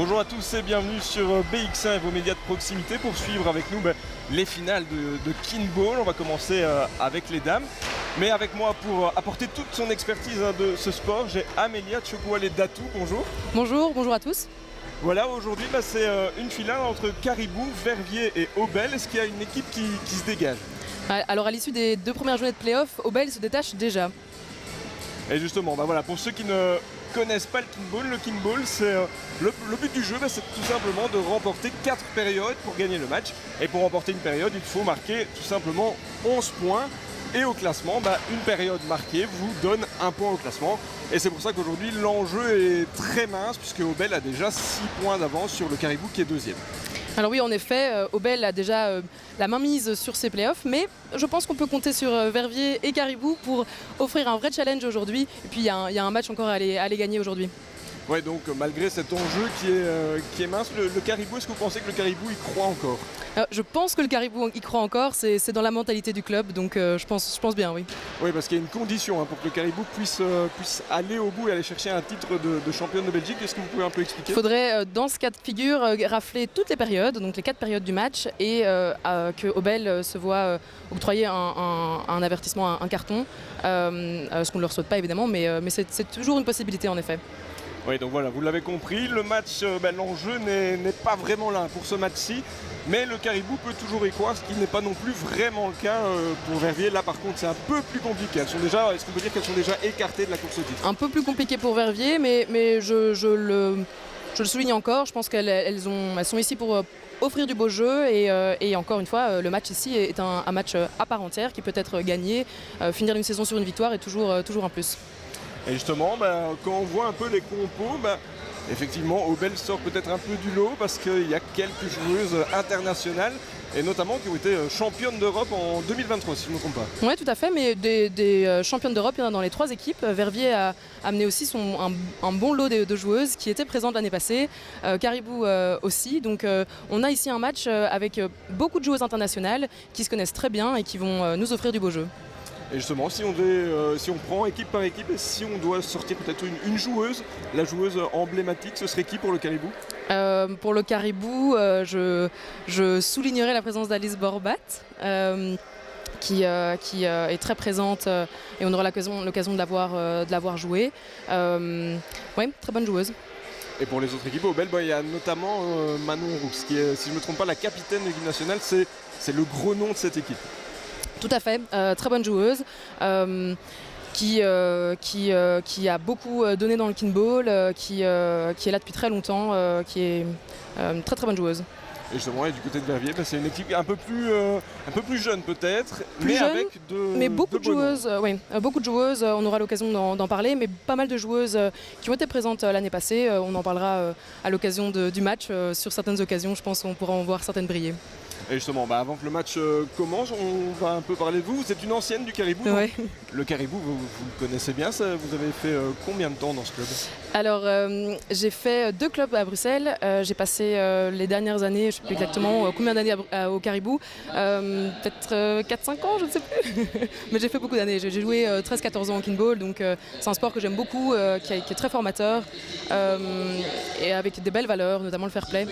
Bonjour à tous et bienvenue sur BX1 et vos médias de proximité pour suivre avec nous les finales de Kinball. On va commencer avec les dames. Mais avec moi pour apporter toute son expertise de ce sport, j'ai Amélia Tchokwale-Datou. Bonjour. Bonjour à tous. Voilà, aujourd'hui c'est une finale entre Caribou, Verviers et Obel. Est-ce qu'il y a une équipe qui se dégage? Alors à l'issue des 2 premières journées de play-off, Obel se détache déjà. Et justement, voilà, pour ceux qui ne connaissent pas le Kinball, c'est le but du jeu, c'est tout simplement de remporter 4 périodes pour gagner le match. Et pour remporter une période, il faut marquer tout simplement 11 points. Et au classement, une période marquée vous donne un point au classement. Et c'est pour ça qu'aujourd'hui, l'enjeu est très mince, puisque Obel a déjà 6 points d'avance sur le Caribou qui est deuxième. Alors oui, en effet, Obel a déjà la main mise sur ses playoffs, mais je pense qu'on peut compter sur Verviers et Caribou pour offrir un vrai challenge aujourd'hui. Et puis il y a un match encore à aller gagner aujourd'hui. Ouais, donc malgré cet enjeu qui est mince, le Caribou, est-ce que vous pensez que le Caribou y croit encore? Je pense que le Caribou y croit encore, c'est dans la mentalité du club, donc je pense bien, oui. Oui, parce qu'il y a une condition pour que le Caribou puisse aller au bout et aller chercher un titre de championne de Belgique. Est-ce que vous pouvez un peu expliquer? Il faudrait, dans ce cas de figure, rafler toutes les périodes, donc les 4 périodes du match, et que Obel se voit octroyer un avertissement, un carton, ce qu'on ne leur souhaite pas évidemment, mais c'est toujours une possibilité en effet. Oui, donc voilà, vous l'avez compris, le match, l'enjeu n'est pas vraiment là pour ce match-ci, mais le Caribou peut toujours y croire, ce qui n'est pas non plus vraiment le cas pour Verviers. Là par contre c'est un peu plus compliqué, est-ce qu'on peut dire qu'elles sont déjà écartées de la course au titre? Un peu plus compliqué pour Verviers, mais je le souligne encore, je pense qu'elles sont ici pour offrir du beau jeu et encore une fois, le match ici est un match à part entière qui peut être gagné, finir une saison sur une victoire est toujours un plus. Et justement, quand on voit un peu les compos, effectivement, Obel sort peut-être un peu du lot parce qu'il y a quelques joueuses internationales et notamment qui ont été championnes d'Europe en 2023, si je ne me trompe pas. Oui, tout à fait, mais des championnes d'Europe, il y en a dans les 3 équipes. Verviers a amené aussi un bon lot de joueuses qui étaient présentes l'année passée, Caribou aussi. Donc on a ici un match avec beaucoup de joueuses internationales qui se connaissent très bien et qui vont nous offrir du beau jeu. Et justement, si on prend équipe par équipe, et si on doit sortir peut-être une joueuse, la joueuse emblématique, ce serait qui pour le Caribou? Pour le Caribou, je soulignerai la présence d'Alice Borbat, qui est très présente et on aura l'occasion de l'avoir jouée. Oui, très bonne joueuse. Et pour les autres équipes, au Obel, il y a notamment Manon Roux, qui est, si je ne me trompe pas, la capitaine de l'équipe nationale, c'est le gros nom de cette équipe. Tout à fait, très bonne joueuse qui a beaucoup donné dans le Kinball, qui est là depuis très longtemps, qui est une très bonne joueuse. Et justement, et du côté de Verviers, c'est une équipe un peu plus jeune peut-être, mais beaucoup de joueuses. Oui, beaucoup de joueuses, on aura l'occasion d'en parler, mais pas mal de joueuses qui ont été présentes l'année passée. On en parlera à l'occasion du match. Sur certaines occasions, je pense qu'on pourra en voir certaines briller. Et justement, avant que le match commence, on va un peu parler de vous. Vous êtes une ancienne du Caribou. Ouais. Le Caribou, vous le connaissez bien, ça, vous avez fait combien de temps dans ce club? Alors, j'ai fait 2 clubs à Bruxelles. J'ai passé les dernières années, je ne sais plus exactement combien d'années au Caribou. Peut-être 4-5 ans, je ne sais plus. Mais j'ai fait beaucoup d'années. J'ai joué 13-14 ans au Kinball, donc c'est un sport que j'aime beaucoup, qui est très formateur et avec des belles valeurs, notamment le fair play.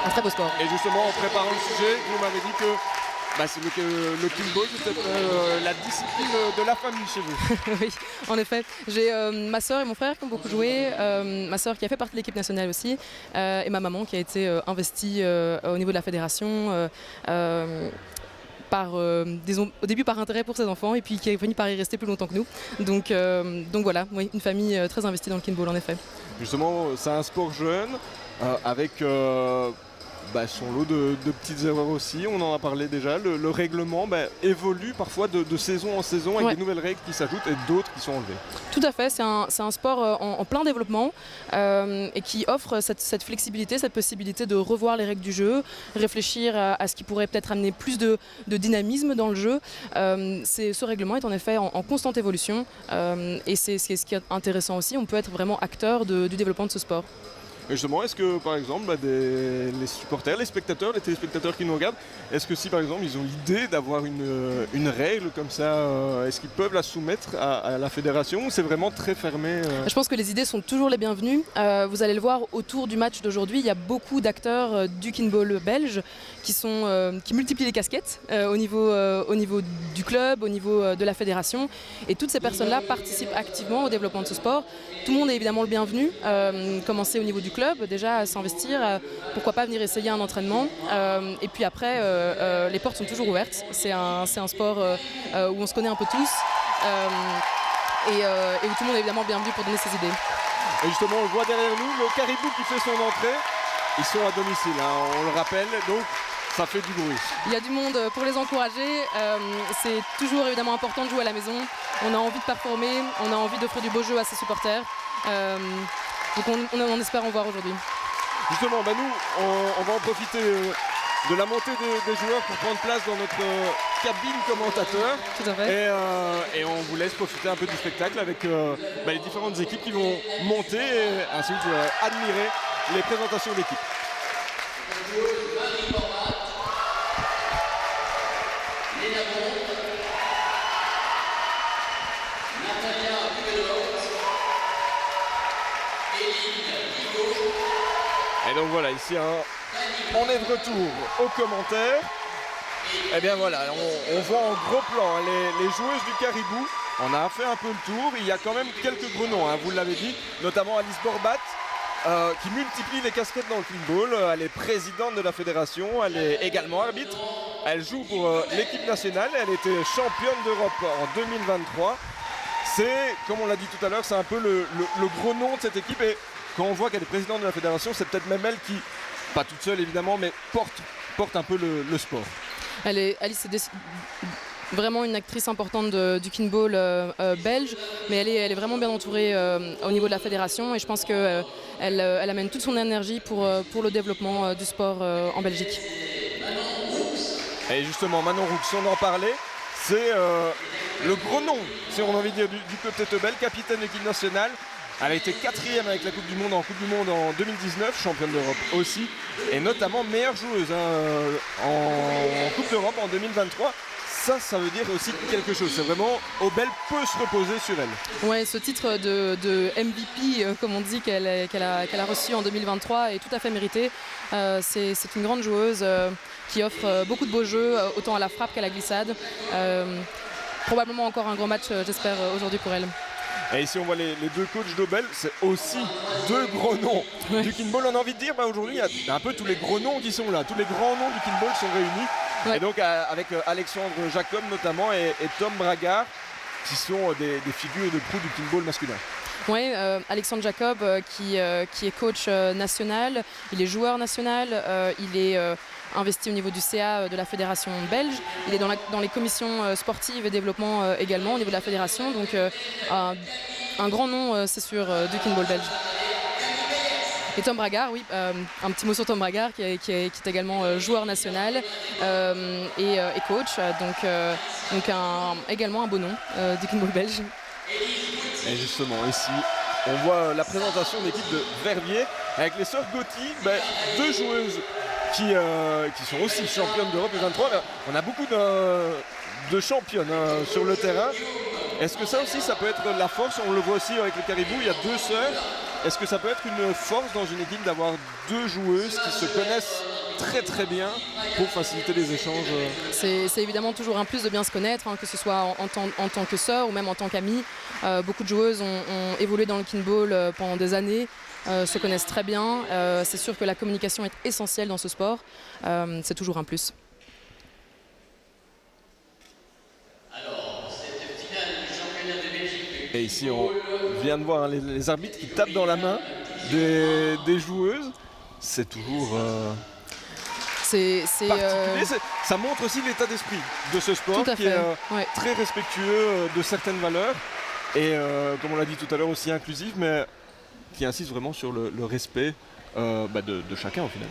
Un très beau sport. Et justement, en préparant le sujet, vous m'avez dit que le Kinball, c'est peut-être la discipline de la famille chez vous. Oui, en effet. J'ai ma sœur et mon frère qui ont beaucoup joué, ma sœur qui a fait partie de l'équipe nationale aussi, et ma maman qui a été investie au niveau de la fédération. Disons, au début par intérêt pour ses enfants et puis qui est fini par y rester plus longtemps que nous. Donc voilà, oui, une famille très investie dans le Kinball en effet. Justement, c'est un sport jeune avec son lot de petites erreurs aussi, on en a parlé déjà. Le règlement évolue parfois de saison en saison avec des nouvelles règles qui s'ajoutent et d'autres qui sont enlevées. Tout à fait, c'est un sport en plein développement et qui offre cette flexibilité, cette possibilité de revoir les règles du jeu, réfléchir à ce qui pourrait peut-être amener plus de dynamisme dans le jeu. Ce règlement est en effet en constante évolution et c'est ce qui est intéressant aussi, on peut être vraiment acteur du développement de ce sport. Et justement, est-ce que par exemple les supporters, les spectateurs, les téléspectateurs qui nous regardent, est-ce que si par exemple ils ont l'idée d'avoir une règle comme ça, est-ce qu'ils peuvent la soumettre à la fédération ou c'est vraiment très fermé Je pense que les idées sont toujours les bienvenues. Vous allez le voir autour du match d'aujourd'hui, il y a beaucoup d'acteurs du kinball belge qui multiplient les casquettes au niveau du club, au niveau de la fédération. Et toutes ces personnes-là participent activement au développement de ce sport. Tout le monde est évidemment le bienvenu. Commencer au niveau du club, déjà à s'investir, pourquoi pas venir essayer un entraînement. Et puis après, les portes sont toujours ouvertes. C'est un sport où on se connaît un peu tous et où tout le monde est évidemment bienvenu pour donner ses idées. Et justement, on le voit derrière nous, le Caribou qui fait son entrée. Ils sont à domicile, hein, on le rappelle, donc ça fait du bruit. Il y a du monde pour les encourager. C'est toujours évidemment important de jouer à la maison. On a envie de performer, on a envie d'offrir du beau jeu à ses supporters. Donc on espère en voir aujourd'hui. Justement, nous, on va en profiter de la montée des joueurs pour prendre place dans notre cabine commentateur. Tout à fait. Et on vous laisse profiter un peu du spectacle avec les différentes équipes qui vont monter et ainsi vous pouvez admirer les présentations d'équipes. Et donc voilà, ici on est de retour aux commentaires. Et bien voilà, on voit en gros plan les joueuses du Caribou. On a fait un peu le tour, il y a quand même quelques gros noms, vous l'avez dit, notamment Alice Borbat, qui multiplie les casquettes dans le kinball. Elle est présidente de la fédération, elle est également arbitre. Elle joue pour l'équipe nationale, elle était championne d'Europe en 2023. C'est, comme on l'a dit tout à l'heure, c'est un peu le gros nom de cette équipe. Et quand on voit qu'elle est présidente de la fédération, c'est peut-être même elle qui, pas toute seule évidemment, mais porte un peu le sport. Alice est vraiment une actrice importante du kinball belge, mais elle est vraiment bien entourée au niveau de la fédération et je pense qu'elle amène toute son énergie pour le développement du sport en Belgique. Et justement, Manon Roux, on en parlait, c'est le gros nom, si on a envie de dire, du club Tétebel, capitaine de l'équipe nationale. Elle a été 4e avec la Coupe du Monde en 2019, championne d'Europe aussi, et notamment meilleure joueuse en Coupe d'Europe en 2023. Ça veut dire aussi quelque chose. C'est vraiment, Obel peut se reposer sur elle. Ouais, ce titre de MVP, comme on dit, qu'elle a reçu en 2023 est tout à fait mérité. C'est une grande joueuse qui offre beaucoup de beaux jeux, autant à la frappe qu'à la glissade. Probablement encore un gros match, j'espère, aujourd'hui pour elle. Et ici on voit les deux coachs d'Obel, c'est aussi deux gros noms du kinball. On a envie de dire, aujourd'hui il y a un peu tous les gros noms qui sont là, tous les grands noms du kinball sont réunis. Ouais. Et donc avec Alexandre Jacob notamment et Tom Bragard, qui sont des figures de proue du kinball masculin. Oui, Alexandre Jacob qui est coach national, il est joueur national, il est investi au niveau du CA de la fédération belge, il est dans les commissions sportives et développement également au niveau de la fédération, donc un grand nom c'est sûr du kinball belge. Et Tom Bragard, oui, un petit mot sur Tom Bragard qui est également joueur national et coach, donc également un beau nom du kinball belge. Et justement ici on voit la présentation de l'équipe de Verviers avec les sœurs Gauthier, deux joueuses qui sont aussi championnes d'Europe U23. On a beaucoup de championnes sur le terrain. Est-ce que ça aussi ça peut être la force? On le voit aussi avec le Caribou, il y a deux sœurs. Est-ce que ça peut être une force dans une équipe d'avoir deux joueuses qui se connaissent très très bien pour faciliter les échanges? C'est évidemment toujours un plus de bien se connaître, que ce soit en tant que sœur ou même en tant qu'amie. Beaucoup de joueuses ont évolué dans le kinball pendant des années, se connaissent très bien. C'est sûr que la communication est essentielle dans ce sport, c'est toujours un plus. Et ici on vient de voir les arbitres qui tapent dans la main des joueuses. C'est toujours particulier. Ça montre aussi l'état d'esprit de ce sport qui est très respectueux de certaines valeurs et comme on l'a dit tout à l'heure aussi inclusif, mais qui insiste vraiment sur le respect de chacun au final.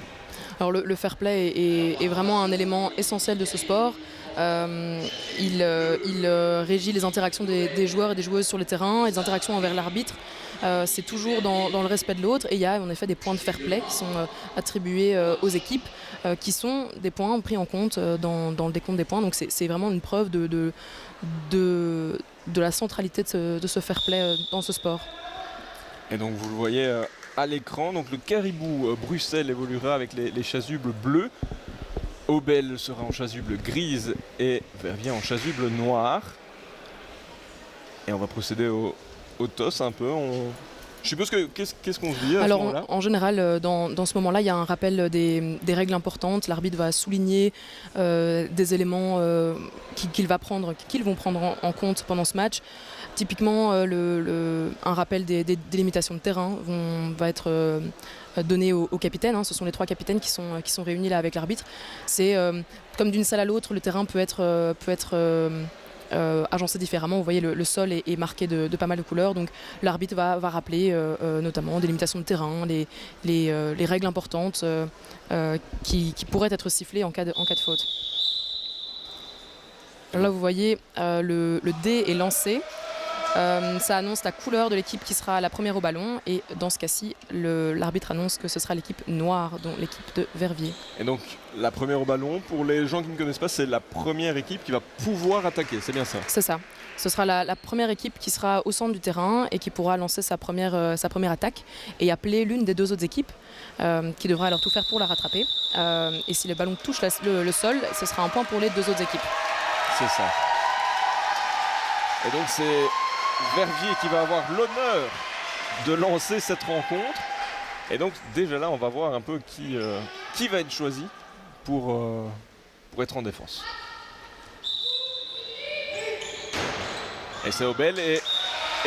Alors le fair play est vraiment un élément essentiel de ce sport. Il régit les interactions des joueurs et des joueuses sur le terrain et des interactions envers l'arbitre. C'est toujours dans le respect de l'autre et il y a en effet des points de fair play qui sont attribués aux équipes qui sont des points pris en compte dans le décompte des points. Donc c'est vraiment une preuve de la centralité de ce fair play dans ce sport. Et donc vous le voyez à l'écran, donc le Caribou Bruxelles évoluera avec les chasubles bleus. Obel sera en chasuble grise et Verviers en chasuble noir. Et on va procéder au toss un peu. Je suppose que qu'est-ce qu'on se dit à ce moment-là ? En général, dans ce moment-là, il y a un rappel des règles importantes. L'arbitre va souligner des éléments qu'ils vont prendre en compte pendant ce match. Typiquement, un rappel des délimitations de terrain va être donné au capitaine. Hein. Ce sont les 3 capitaines qui sont réunis là avec l'arbitre. C'est comme d'une salle à l'autre, le terrain peut être agencé différemment. Vous voyez, le sol est marqué de pas mal de couleurs. Donc l'arbitre va rappeler notamment des limitations de terrain, les règles importantes qui pourraient être sifflées en cas de faute. Là, vous voyez, le dé est lancé. Ça annonce la couleur de l'équipe qui sera la première au ballon et dans ce cas-ci, l'arbitre annonce que ce sera l'équipe noire, donc l'équipe de Verviers. Et donc la première au ballon, pour les gens qui ne connaissent pas, c'est la première équipe qui va pouvoir attaquer, c'est bien ça ? C'est ça. Ce sera la première équipe qui sera au centre du terrain et qui pourra lancer sa première attaque et appeler l'une des 2 autres équipes qui devra alors tout faire pour la rattraper. Et si le ballon touche le sol, ce sera un point pour les 2 autres équipes. C'est ça. Et donc c'est Verviers qui va avoir l'honneur de lancer cette rencontre. Et donc déjà là, on va voir un peu qui va être choisi pour être en défense. Et c'est Obel. Et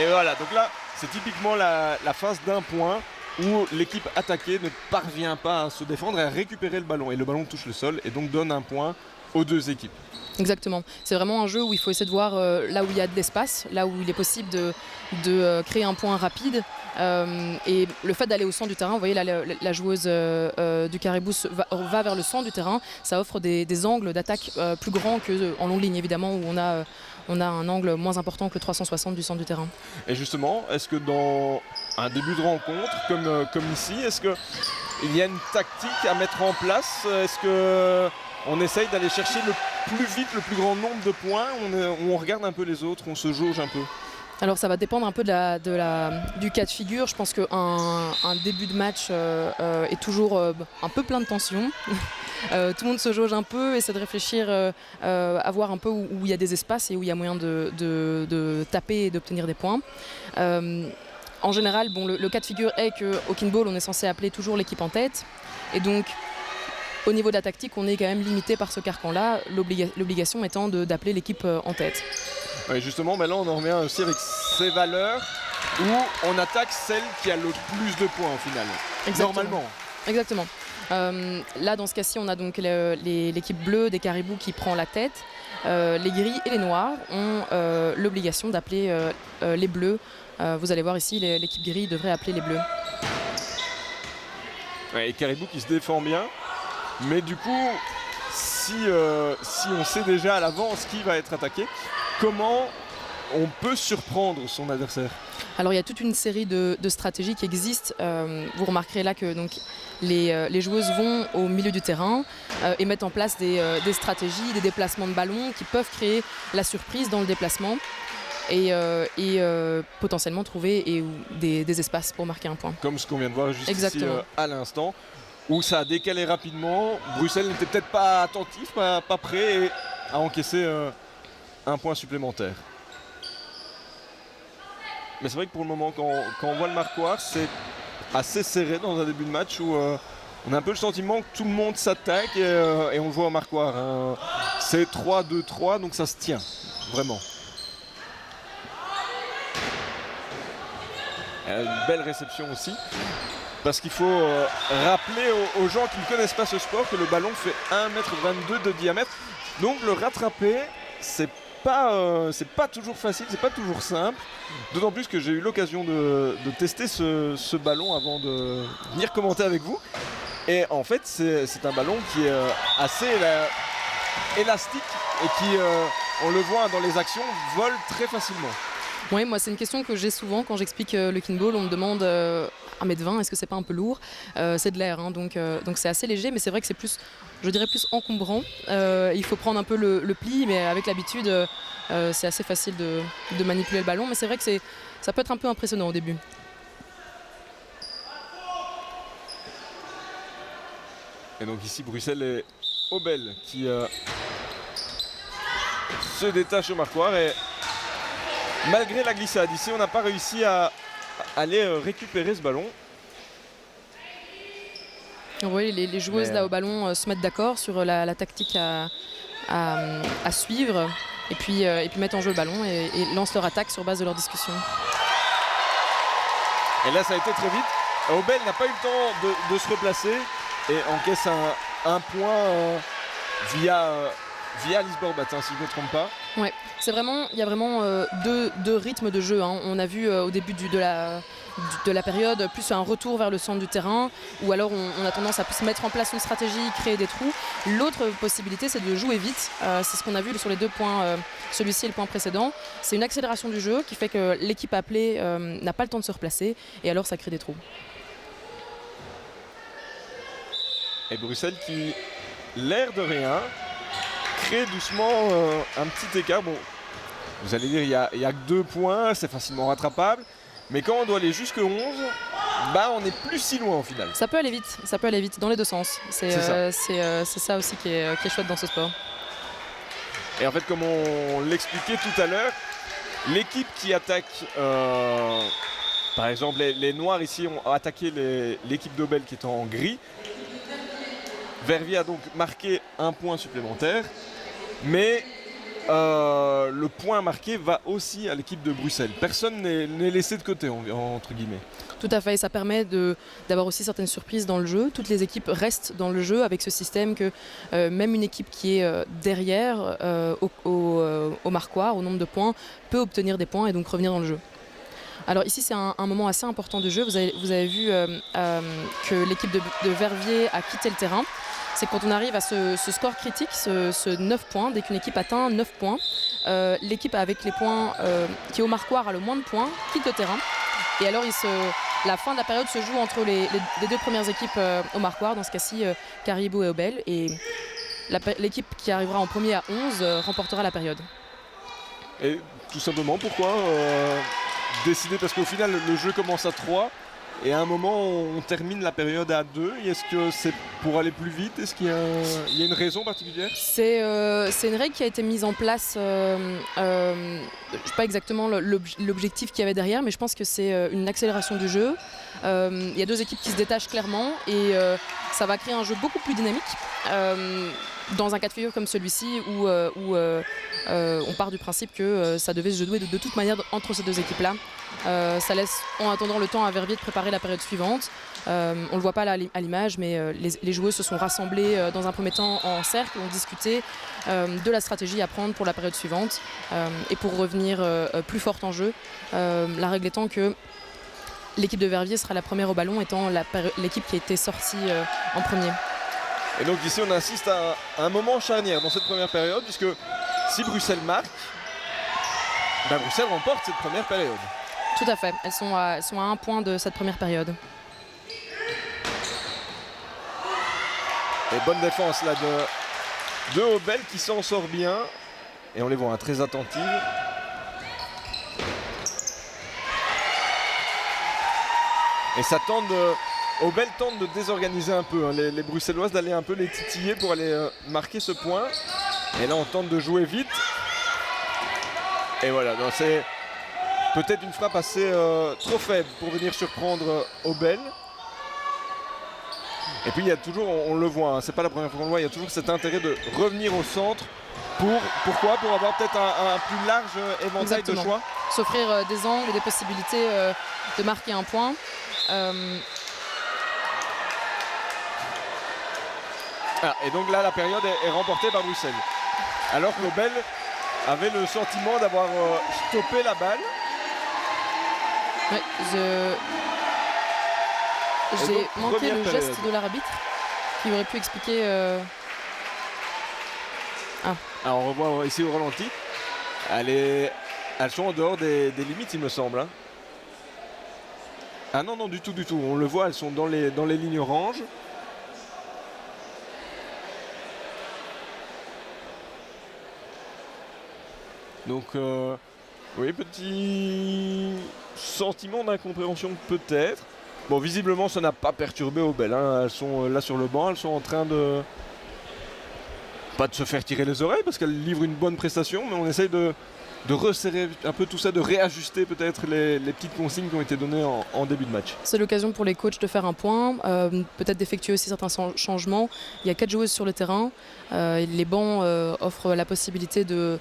voilà, donc là, c'est typiquement la phase d'un point où l'équipe attaquée ne parvient pas à se défendre et à récupérer le ballon. Et le ballon touche le sol et donc donne un point aux 2 équipes. Exactement. C'est vraiment un jeu où il faut essayer de voir là où il y a de l'espace, là où il est possible de créer un point rapide. Et le fait d'aller au centre du terrain, vous voyez là, la joueuse du Caribou va vers le centre du terrain. Ça offre des angles d'attaque plus grands qu'en longue ligne, évidemment, où on a un angle moins important que le 360 du centre du terrain. Et justement, est-ce que dans un début de rencontre, comme ici, est-ce qu'il y a une tactique à mettre en place ? Est-ce qu'on essaye d'aller chercher le plus vite, le plus grand nombre de points ? On regarde un peu les autres, on se jauge un peu ? Alors ça va dépendre un peu du cas de figure. Je pense qu'un début de match est toujours un peu plein de tension. Tout le monde se jauge un peu, essaie de réfléchir à voir un peu où il y a des espaces et où il y a moyen de taper et d'obtenir des points. En général, le cas de figure est qu'au Kinball, on est censé appeler toujours l'équipe en tête. Et donc, au niveau de la tactique, on est quand même limité par ce carcan-là, l'obligation étant d'appeler l'équipe en tête. Oui, justement, là on en revient aussi avec ces valeurs où on attaque celle qui a le plus de points au final. Exactement. Normalement. Exactement. Là, dans ce cas-ci, on a donc l'équipe bleue des Caribous qui prend la tête. Les gris et les noirs ont l'obligation d'appeler les bleus. Vous allez voir ici, l'équipe gris devrait appeler les bleus. Ouais, et Caribou qui se défend bien. Mais du coup, si on sait déjà à l'avance qui va être attaqué, comment on peut surprendre son adversaire ? Alors il y a toute une série de stratégies qui existent. Vous remarquerez là que donc, les joueuses vont au milieu du terrain et mettent en place des stratégies, des déplacements de ballon qui peuvent créer la surprise dans le déplacement et potentiellement trouver des espaces pour marquer un point. Comme ce qu'on vient de voir juste ici à l'instant, où ça a décalé rapidement. Bruxelles n'était peut-être pas attentif, pas prêt à encaisser un point supplémentaire. Mais c'est vrai que pour le moment, quand on voit le marquoir, c'est assez serré dans un début de match où on a un peu le sentiment que tout le monde s'attaque et on le voit au marquoir. Hein. C'est 3-2-3, donc ça se tient, vraiment. Une belle réception aussi. Parce qu'il faut rappeler aux gens qui ne connaissent pas ce sport que le ballon fait 1,22 m de diamètre. Donc le rattraper, c'est pas toujours facile, c'est pas toujours simple. D'autant plus que j'ai eu l'occasion de tester ce ballon avant de venir commenter avec vous. Et en fait, c'est un ballon qui est assez élastique et qui, on le voit dans les actions, volent très facilement. Oui, moi c'est une question que j'ai souvent quand j'explique le kinball. On me demande 1,20 m, est-ce que c'est pas un peu lourd? C'est de l'air, hein, donc c'est assez léger, mais c'est vrai que c'est plus, je dirais plus encombrant. Il faut prendre un peu le pli, mais avec l'habitude, c'est assez facile de manipuler le ballon. Mais c'est vrai que ça peut être un peu impressionnant au début. Et donc ici Bruxelles et Obel qui se détachent au marquoir. Et malgré la glissade, ici on n'a pas réussi à aller récupérer ce ballon. Oui, les joueuses là au ballon se mettent d'accord sur la tactique à suivre et puis mettent en jeu le ballon et lancent leur attaque sur base de leur discussion. Et là ça a été très vite. Obel n'a pas eu le temps de se replacer et encaisse un point via Lisbonne Batin, si je ne me trompe pas. Ouais, il y a vraiment deux rythmes de jeu, hein. On a vu au début de la période plus un retour vers le centre du terrain, ou alors on a tendance à plus mettre en place une stratégie, créer des trous. L'autre possibilité, c'est de jouer vite. C'est ce qu'on a vu sur les 2 points, celui-ci et le point précédent. C'est une accélération du jeu qui fait que l'équipe appelée n'a pas le temps de se replacer, et alors ça crée des trous. Et Bruxelles qui, l'air de rien, crée doucement un petit écart. Bon, vous allez dire, il y a que 2 points, c'est facilement rattrapable. Mais quand on doit aller jusqu'à 11, bah on n'est plus si loin au final. Ça peut aller vite dans les 2 sens. C'est ça aussi qui est chouette dans ce sport. Et en fait, comme on l'expliquait tout à l'heure, l'équipe qui attaque, par exemple les Noirs ici ont attaqué l'équipe d'Obel qui est en gris. Verviers a donc marqué un point supplémentaire, mais le point marqué va aussi à l'équipe de Bruxelles. Personne n'est laissé de côté, entre guillemets. Tout à fait, et ça permet d'avoir aussi certaines surprises dans le jeu. Toutes les équipes restent dans le jeu avec ce système que même une équipe qui est derrière au marquoir, au nombre de points, peut obtenir des points et donc revenir dans le jeu. Alors ici c'est un moment assez important du jeu. Vous avez vu que l'équipe de Verviers a quitté le terrain. C'est quand on arrive à ce score critique, ce 9 points, dès qu'une équipe atteint 9 points, l'équipe avec les points qui est au marquoir a le moins de points, quitte le terrain. Et alors la fin de la période se joue entre les 2 premières équipes au marquoir, dans ce cas-ci Caribou et Obel. Et l'équipe qui arrivera en premier à 11 remportera la période. Et tout simplement pourquoi décider, parce qu'au final le jeu commence à 3 et à un moment on termine la période à 2. Est-ce que c'est pour aller plus vite? Est-ce qu'il y a une raison particulière? C'est une règle qui a été mise en place, je ne sais pas exactement l'objectif qu'il y avait derrière, mais je pense que c'est une accélération du jeu. Il y a 2 équipes qui se détachent clairement et ça va créer un jeu beaucoup plus dynamique. Dans un cas de figure comme celui-ci où on part du principe que ça devait se jouer de toute manière entre ces 2 équipes-là. Ça laisse en attendant le temps à Verviers de préparer la période suivante. On ne le voit pas là à l'image, mais les joueuses se sont rassemblées dans un premier temps en cercle, ont discuté de la stratégie à prendre pour la période suivante et pour revenir plus forte en jeu. La règle étant que l'équipe de Verviers sera la première au ballon, étant l'équipe qui a été sortie en premier. Et donc ici on assiste à un moment charnière dans cette première période, puisque si Bruxelles marque, ben Bruxelles remporte cette première période. Tout à fait, elles sont à 1 point de cette première période. Et bonne défense là de Obel qui s'en sort bien. Et on les voit très attentives. Et ça tente Obel tente de désorganiser un peu les Bruxelloises, d'aller un peu les titiller pour aller marquer ce point. Et là on tente de jouer vite. Et voilà, c'est peut-être une frappe assez trop faible pour venir surprendre Obel. Et puis il y a toujours, on le voit, c'est pas la première fois qu'on le voit, il y a toujours cet intérêt de revenir au centre. Pourquoi? Pour avoir peut-être un plus large éventail de choix. S'offrir des angles et des possibilités de marquer un point. Et donc là la période est remportée par Bruxelles. Alors qu'Obel avait le sentiment d'avoir stoppé la balle. Ouais, j'ai manqué le geste de l'arbitre qui aurait pu expliquer Ah. Alors on revoit ici au ralenti. Elles sont en dehors des limites, il me semble. Hein. Ah non, non, du tout. On le voit, elles sont dans les lignes oranges. Donc, oui, petit sentiment d'incompréhension peut-être. Bon, visiblement, ça n'a pas perturbé Obel. Hein. Elles sont là sur le banc, elles sont en train de... Pas de se faire tirer les oreilles parce qu'elles livrent une bonne prestation, mais on essaye de resserrer un peu tout ça, de réajuster peut-être les petites consignes qui ont été données en début de match. C'est l'occasion pour les coachs de faire un point, peut-être d'effectuer aussi certains changements. Il y a 4 joueuses sur le terrain. Les bancs offrent la possibilité de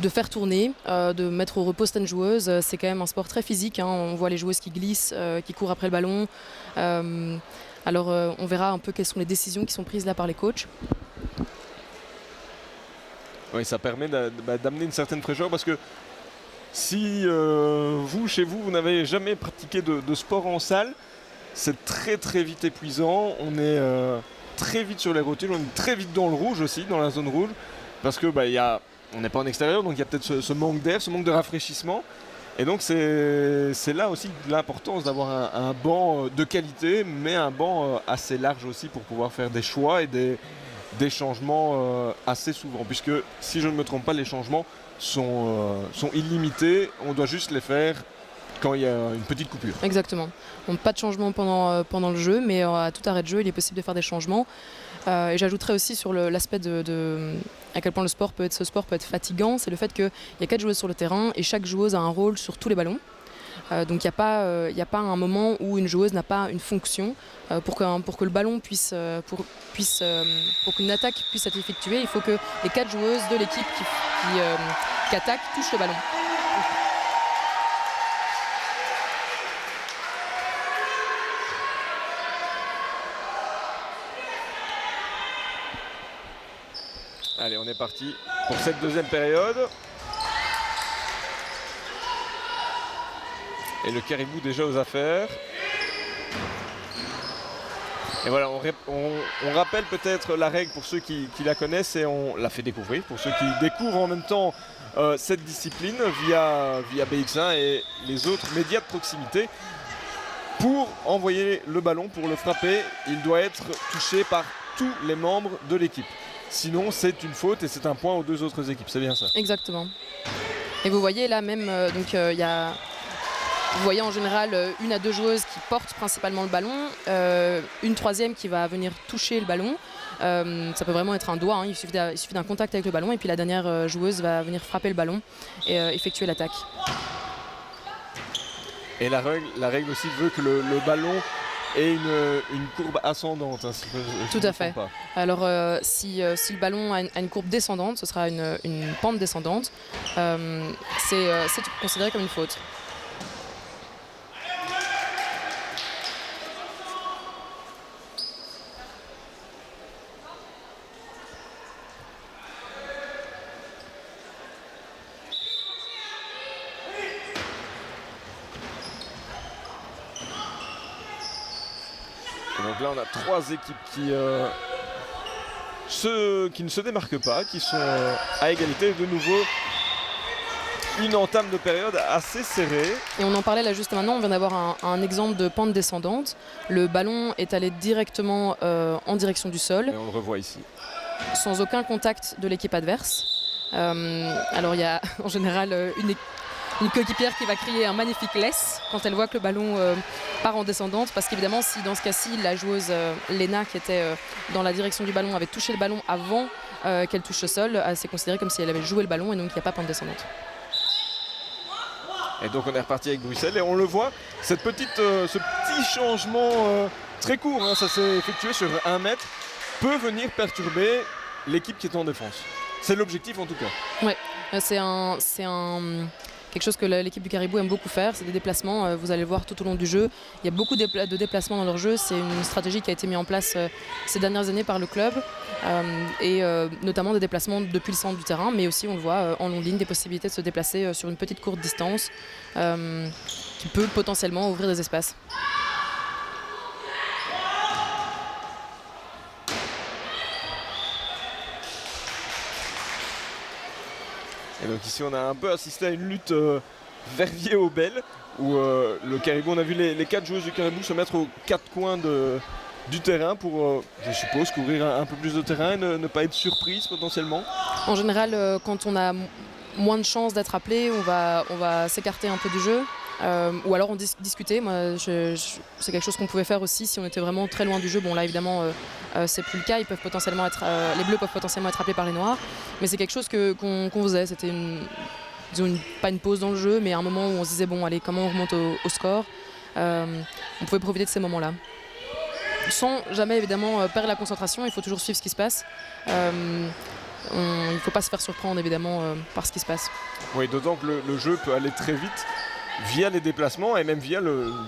faire tourner, de mettre au repos certaines joueuses. C'est quand même un sport très physique. Hein. On voit les joueuses qui glissent, qui courent après le ballon. Alors on verra un peu quelles sont les décisions qui sont prises là par les coachs. Oui, ça permet d'amener une certaine fraîcheur parce que si vous, chez vous, vous n'avez jamais pratiqué de sport en salle, c'est très très vite épuisant. On est très vite sur les rotules, on est très vite dans le rouge aussi, dans la zone rouge, parce que on n'est pas en extérieur, donc il y a peut-être ce manque d'air, ce manque de rafraîchissement. Et donc c'est là aussi l'importance d'avoir un banc de qualité, mais un banc assez large aussi pour pouvoir faire des choix et des changements assez souvent, puisque si je ne me trompe pas, les changements sont illimités, on doit juste les faire quand il y a une petite coupure. Exactement. Donc, pas de changement pendant le jeu, mais à tout arrêt de jeu, il est possible de faire des changements. Et j'ajouterais aussi sur l'aspect à quel point ce sport peut être fatigant, c'est le fait qu'il y a 4 joueuses sur le terrain et chaque joueuse a un rôle sur tous les ballons. Donc il n'y a pas un moment où une joueuse n'a pas une fonction. Pour que le ballon pour qu'une attaque puisse être effectuée, il faut que les 4 joueuses de l'équipe qui attaquent touchent le ballon. Allez, on est parti pour cette deuxième période. Et le Caribou déjà aux affaires. Et voilà, on rappelle peut-être la règle pour ceux qui la connaissent et on la fait découvrir pour ceux qui découvrent en même temps cette discipline via BX1 et les autres médias de proximité. Pour envoyer le ballon, pour le frapper, il doit être touché par tous les membres de l'équipe. Sinon, c'est une faute et c'est un point aux 2 autres équipes. C'est bien ça? Exactement. Et vous voyez là même, il y a... Vous voyez en général 1 à 2 joueuses qui portent principalement le ballon, une 3e qui va venir toucher le ballon. Ça peut vraiment être un doigt, hein. Il suffit d'un contact avec le ballon et puis la dernière joueuse va venir frapper le ballon et effectuer l'attaque. Et la règle aussi veut que le ballon ait une courbe ascendante. Hein, tout à fait. Alors si le ballon a une courbe descendante, ce sera une pente descendante. C'est considéré comme une faute. Donc là on a 3 équipes qui ne se démarquent pas, qui sont à égalité. De nouveau une entame de période assez serrée. Et on en parlait là juste maintenant, on vient d'avoir un exemple de pente descendante. Le ballon est allé directement en direction du sol. Et on le revoit ici. Sans aucun contact de l'équipe adverse. Alors il y a en général une coéquipière qui va crier un magnifique laisse quand elle voit que le ballon part en descendante, parce qu'évidemment si dans ce cas-ci la joueuse Lena qui était dans la direction du ballon avait touché le ballon avant qu'elle touche le sol, c'est considéré comme si elle avait joué le ballon et donc il n'y a pas pente descendante. Et donc on est reparti avec Bruxelles et on le voit, ce petit changement très court, hein, ça s'est effectué sur 1 mètre, peut venir perturber l'équipe qui est en défense. C'est l'objectif en tout cas. Ouais, c'est quelque chose que l'équipe du Caribou aime beaucoup faire, c'est des déplacements, vous allez le voir tout au long du jeu. Il y a beaucoup de déplacements dans leur jeu, c'est une stratégie qui a été mise en place ces dernières années par le club, et notamment des déplacements depuis le centre du terrain, mais aussi on le voit en longue ligne, des possibilités de se déplacer sur une petite courte distance qui peut potentiellement ouvrir des espaces. Et donc ici on a un peu assisté à une lutte Verviers-Aubel où le Caribou, on a vu les 4 joueuses du Caribou se mettre aux 4 coins du terrain pour, je suppose, couvrir un peu plus de terrain et ne pas être surprise potentiellement. En général, quand on a moins de chances d'être appelé, on va s'écarter un peu du jeu. Ou alors on discuter. Moi, c'est quelque chose qu'on pouvait faire aussi si on était vraiment très loin du jeu. Bon là évidemment c'est plus le cas. Les Bleus peuvent potentiellement être appelés par les Noirs, mais c'est quelque chose qu'on faisait. C'était pas une pause dans le jeu, mais un moment où on se disait bon allez, comment on remonte au score. On pouvait profiter de ces moments-là, sans jamais évidemment perdre la concentration. Il faut toujours suivre ce qui se passe. Il ne faut pas se faire surprendre évidemment par ce qui se passe. Oui, d'autant que le jeu peut aller très vite via les déplacements et même via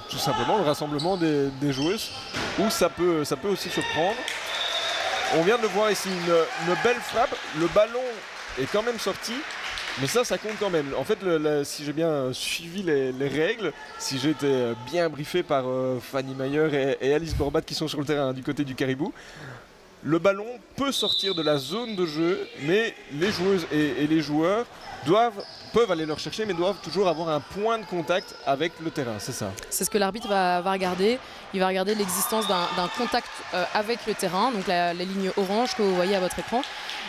tout simplement le rassemblement des joueuses, où ça peut aussi surprendre. On vient de le voir ici, une belle frappe. Le ballon est quand même sorti, mais ça compte quand même. En fait, si j'ai bien suivi les règles, si j'ai été bien briefé par Fanny Mayer et Alice Borbat qui sont sur le terrain du côté du Caribou, le ballon peut sortir de la zone de jeu, mais les joueuses et les joueurs peuvent aller le rechercher, mais doivent toujours avoir un point de contact avec le terrain, c'est ça? C'est ce que l'arbitre va regarder. Il va regarder l'existence d'un contact avec le terrain, donc les lignes oranges que vous voyez à votre écran.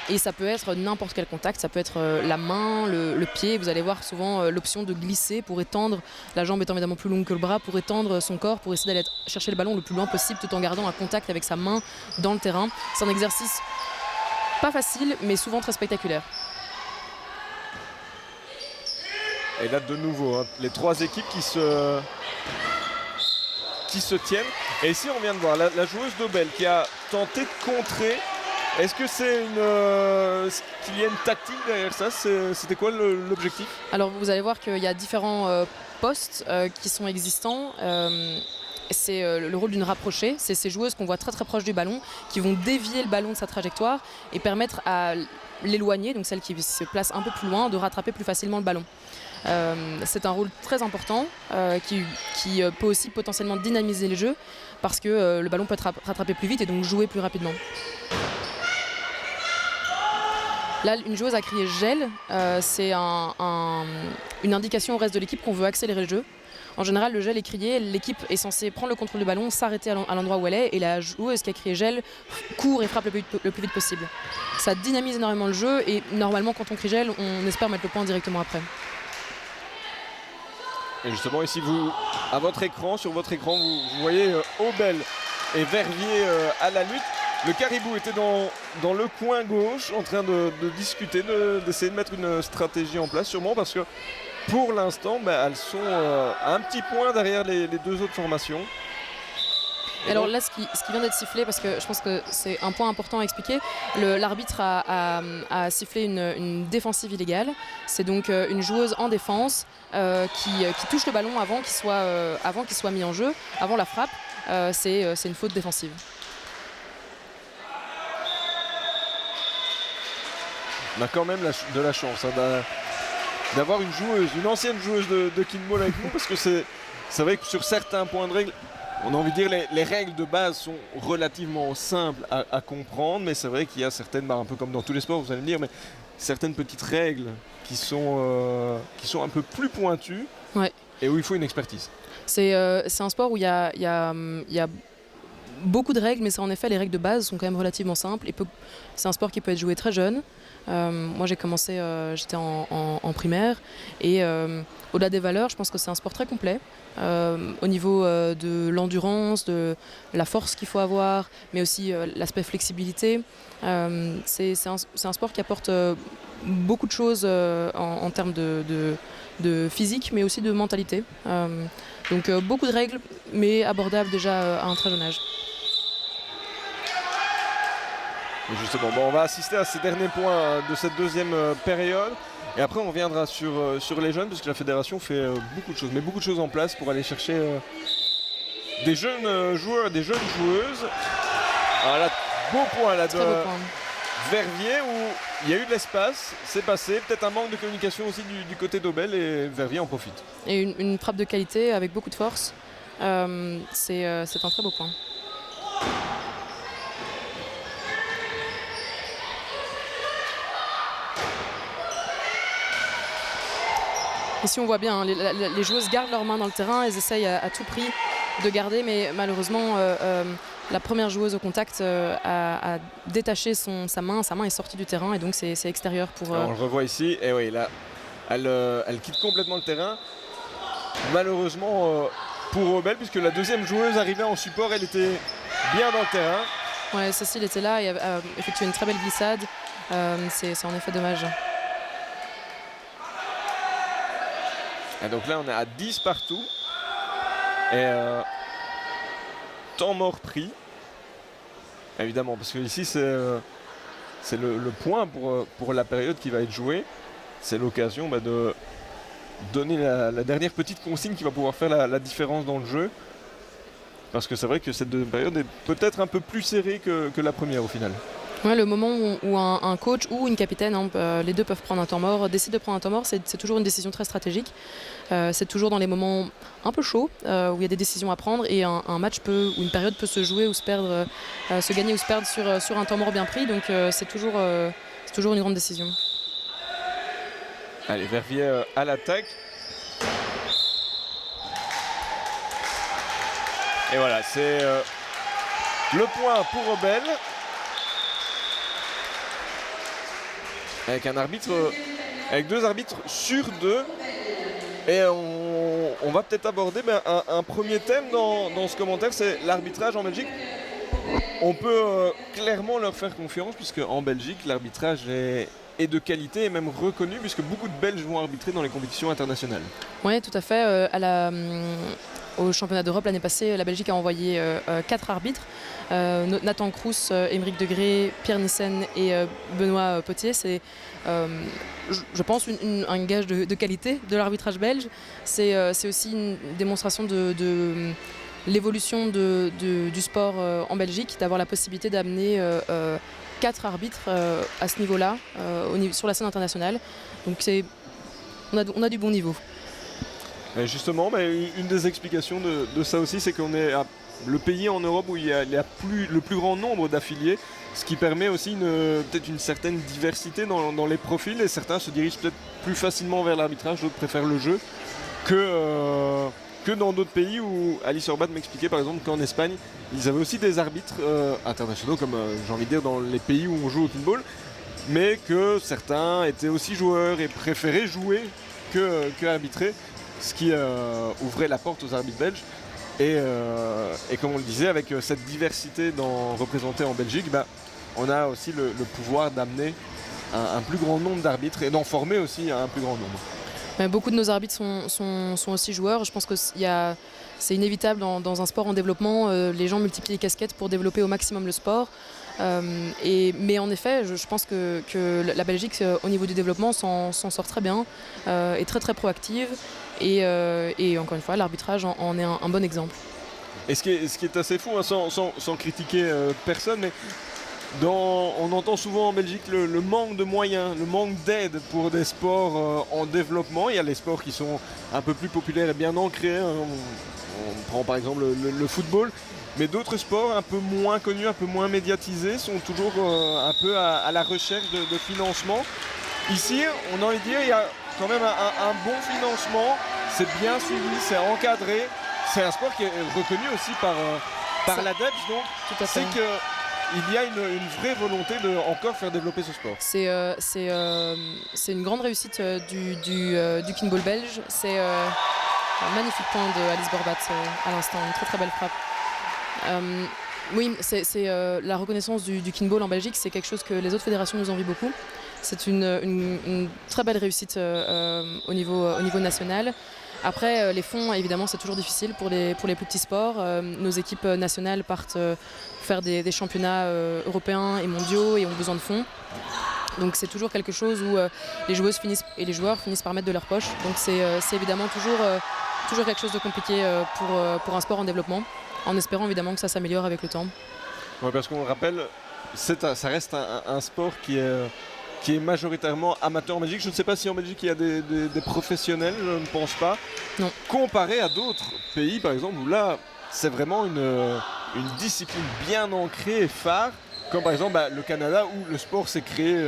Et ça peut être n'importe quel contact, ça peut être la main, le pied. Vous allez voir souvent l'option de glisser pour étendre, la jambe étant évidemment plus longue que le bras, pour étendre son corps, pour essayer d'aller chercher le ballon le plus loin possible tout en gardant un contact avec sa main dans le terrain. C'est un exercice pas facile, mais souvent très spectaculaire. Et là de nouveau, les 3 équipes qui se tiennent. Et ici on vient de voir la joueuse d'Aubel qui a tenté de contrer. Est-ce que qu'il y a une tactique derrière ça? C'était quoi l'objectif? Alors vous allez voir qu'il y a différents postes qui sont existants. C'est le rôle d'une rapprochée. C'est ces joueuses qu'on voit très très proches du ballon qui vont dévier le ballon de sa trajectoire et permettre à l'éloigner, donc celle qui se place un peu plus loin, de rattraper plus facilement le ballon. C'est un rôle très important qui peut aussi potentiellement dynamiser les jeux parce que le ballon peut être rattrapé plus vite et donc jouer plus rapidement. Là, une joueuse a crié gel, c'est une indication au reste de l'équipe qu'on veut accélérer le jeu. En général, le gel est crié, l'équipe est censée prendre le contrôle du ballon, s'arrêter à l'endroit où elle est, et la joueuse qui a crié gel court et frappe le plus vite possible. Ça dynamise énormément le jeu, et normalement, quand on crie gel, on espère mettre le point directement après. Et justement, ici, sur votre écran, vous voyez Aubel et Verviers à la lutte. Le Caribou était dans le coin gauche en train de discuter, d'essayer de mettre une stratégie en place, sûrement parce que pour l'instant, elles sont un petit point derrière les 2 autres formations. Et alors là, ce qui vient d'être sifflé, parce que je pense que c'est un point important à expliquer, l'arbitre a sifflé une défensive illégale. C'est donc une joueuse en défense qui touche le ballon avant qu'il soit mis en jeu, avant la frappe. C'est une faute défensive. On a quand même de la chance d'avoir une ancienne joueuse de kickball avec nous, parce que c'est vrai que sur certains points de règle, on a envie de dire les règles de base sont relativement simples à comprendre, mais c'est vrai qu'il y a certaines, un peu comme dans tous les sports, vous allez me dire, mais certaines petites règles qui sont un peu plus pointues, ouais, et où il faut une expertise. C'est un sport où il y a beaucoup de règles, mais en effet, les règles de base sont quand même relativement simples. C'est un sport qui peut être joué très jeune. Moi j'ai commencé, j'étais en primaire et au-delà des valeurs, je pense que c'est un sport très complet au niveau de l'endurance, de la force qu'il faut avoir, mais aussi l'aspect flexibilité. C'est un sport qui apporte beaucoup de choses en termes de physique, mais aussi de mentalité. Donc beaucoup de règles, mais abordables déjà à un très jeune âge. Et justement, on va assister à ces derniers points de cette deuxième période. Et après, on reviendra sur les jeunes, puisque la fédération fait beaucoup de choses, met beaucoup de choses en place pour aller chercher des jeunes joueurs, des jeunes joueuses. Alors là, beau point là de Verviers, où il y a eu de l'espace, c'est passé. Peut-être un manque de communication aussi du côté d'Aubel, et Verviers en profite. Et une frappe de qualité avec beaucoup de force. C'est un très beau point. Ici, on voit bien, hein, les joueuses gardent leurs mains dans le terrain, elles essayent à tout prix de garder, mais malheureusement, la première joueuse au contact a détaché sa main est sortie du terrain et donc c'est extérieur pour... On le revoit ici, et oui, là, elle quitte complètement le terrain. Malheureusement pour Rebelle, puisque la deuxième joueuse arrivée en support, elle était bien dans le terrain. Ouais, Cécile était là et a effectué une très belle glissade. C'est en effet dommage. Et donc là, on est à 10 partout. Et temps mort pris. Évidemment, parce que ici, c'est le point pour la période qui va être jouée. C'est l'occasion de donner la dernière petite consigne qui va pouvoir faire la différence dans le jeu. Parce que c'est vrai que cette deuxième période est peut-être un peu plus serrée que la première au final. Ouais, le moment où un coach ou une capitaine, hein, les deux peuvent prendre un temps mort, décide de prendre un temps mort, c'est toujours une décision très stratégique. C'est toujours dans les moments un peu chauds où il y a des décisions à prendre et un match ou une période peut se jouer ou se perdre, se gagner ou se perdre sur un temps mort bien pris. Donc c'est toujours une grande décision. Allez, Verviers à l'attaque. Et voilà, c'est le point pour Rebelle. Avec deux arbitres sur deux. Et on va peut-être aborder un premier thème dans ce commentaire, c'est l'arbitrage en Belgique. On peut clairement leur faire confiance, puisque en Belgique, l'arbitrage est de qualité et même reconnu, puisque beaucoup de Belges vont arbitrer dans les compétitions internationales. Oui, tout à fait. Au championnat d'Europe l'année passée, la Belgique a envoyé 4 arbitres. Nathan Crous, Émeric Degré, Pierre Nissen et Benoît Potier. C'est, je pense, un gage de qualité de l'arbitrage belge. C'est aussi une démonstration de l'évolution du sport en Belgique, d'avoir la possibilité d'amener 4 arbitres à ce niveau-là, sur la scène internationale. Donc on a du bon niveau. Et justement, une des explications de ça aussi, c'est qu'on est le pays en Europe où il y a le plus grand nombre d'affiliés, ce qui permet aussi peut-être une certaine diversité dans les profils, et certains se dirigent peut-être plus facilement vers l'arbitrage, d'autres préfèrent le jeu, que dans d'autres pays où Alice Orbat m'expliquait par exemple qu'en Espagne, ils avaient aussi des arbitres internationaux, comme j'ai envie de dire dans les pays où on joue au pinball, mais que certains étaient aussi joueurs et préféraient jouer que arbitrer. Ce qui ouvrait la porte aux arbitres belges. Et comme on le disait, avec cette diversité représentée en Belgique, on a aussi le pouvoir d'amener un plus grand nombre d'arbitres et d'en former aussi un plus grand nombre. Mais beaucoup de nos arbitres sont aussi joueurs. Je pense que c'est inévitable dans un sport en développement. Les gens multiplient les casquettes pour développer au maximum le sport. Mais en effet, je pense que la Belgique, au niveau du développement, s'en sort très bien, est très très proactive. Et encore une fois, l'arbitrage en est un bon exemple. Et ce qui est assez fou, hein, sans critiquer personne, mais on entend souvent en Belgique le manque de moyens, le manque d'aide pour des sports en développement. Il y a les sports qui sont un peu plus populaires et bien ancrés. Hein. On prend par exemple le football. Mais d'autres sports un peu moins connus, un peu moins médiatisés, sont toujours un peu à la recherche de financement. Ici, on a envie de dire, il y a quand même un bon financement, c'est bien suivi, c'est encadré. C'est un sport qui est reconnu aussi par l'ADEPS, donc c'est qu'il y a une vraie volonté de encore faire développer ce sport. C'est une grande réussite du pinball belge. C'est un magnifique point de Alice Borbat à l'instant, une très très belle frappe. Oui, la reconnaissance du kinball en Belgique, c'est quelque chose que les autres fédérations nous envient beaucoup. C'est une très belle réussite au niveau national. Après, les fonds, évidemment, c'est toujours difficile pour les plus petits sports. Nos équipes nationales partent faire des championnats européens et mondiaux et ont besoin de fonds. Donc c'est toujours quelque chose où les joueuses et les joueurs finissent par mettre de leur poche. Donc c'est évidemment toujours quelque chose de compliqué pour un sport en développement, en espérant évidemment que ça s'améliore avec le temps. Ouais, parce qu'on le rappelle, ça reste un sport qui est majoritairement amateur en Belgique. Je ne sais pas si en Belgique il y a des professionnels, je ne pense pas. Non. Comparé à d'autres pays par exemple, où là c'est vraiment une discipline bien ancrée et phare, comme par exemple le Canada où le sport s'est créé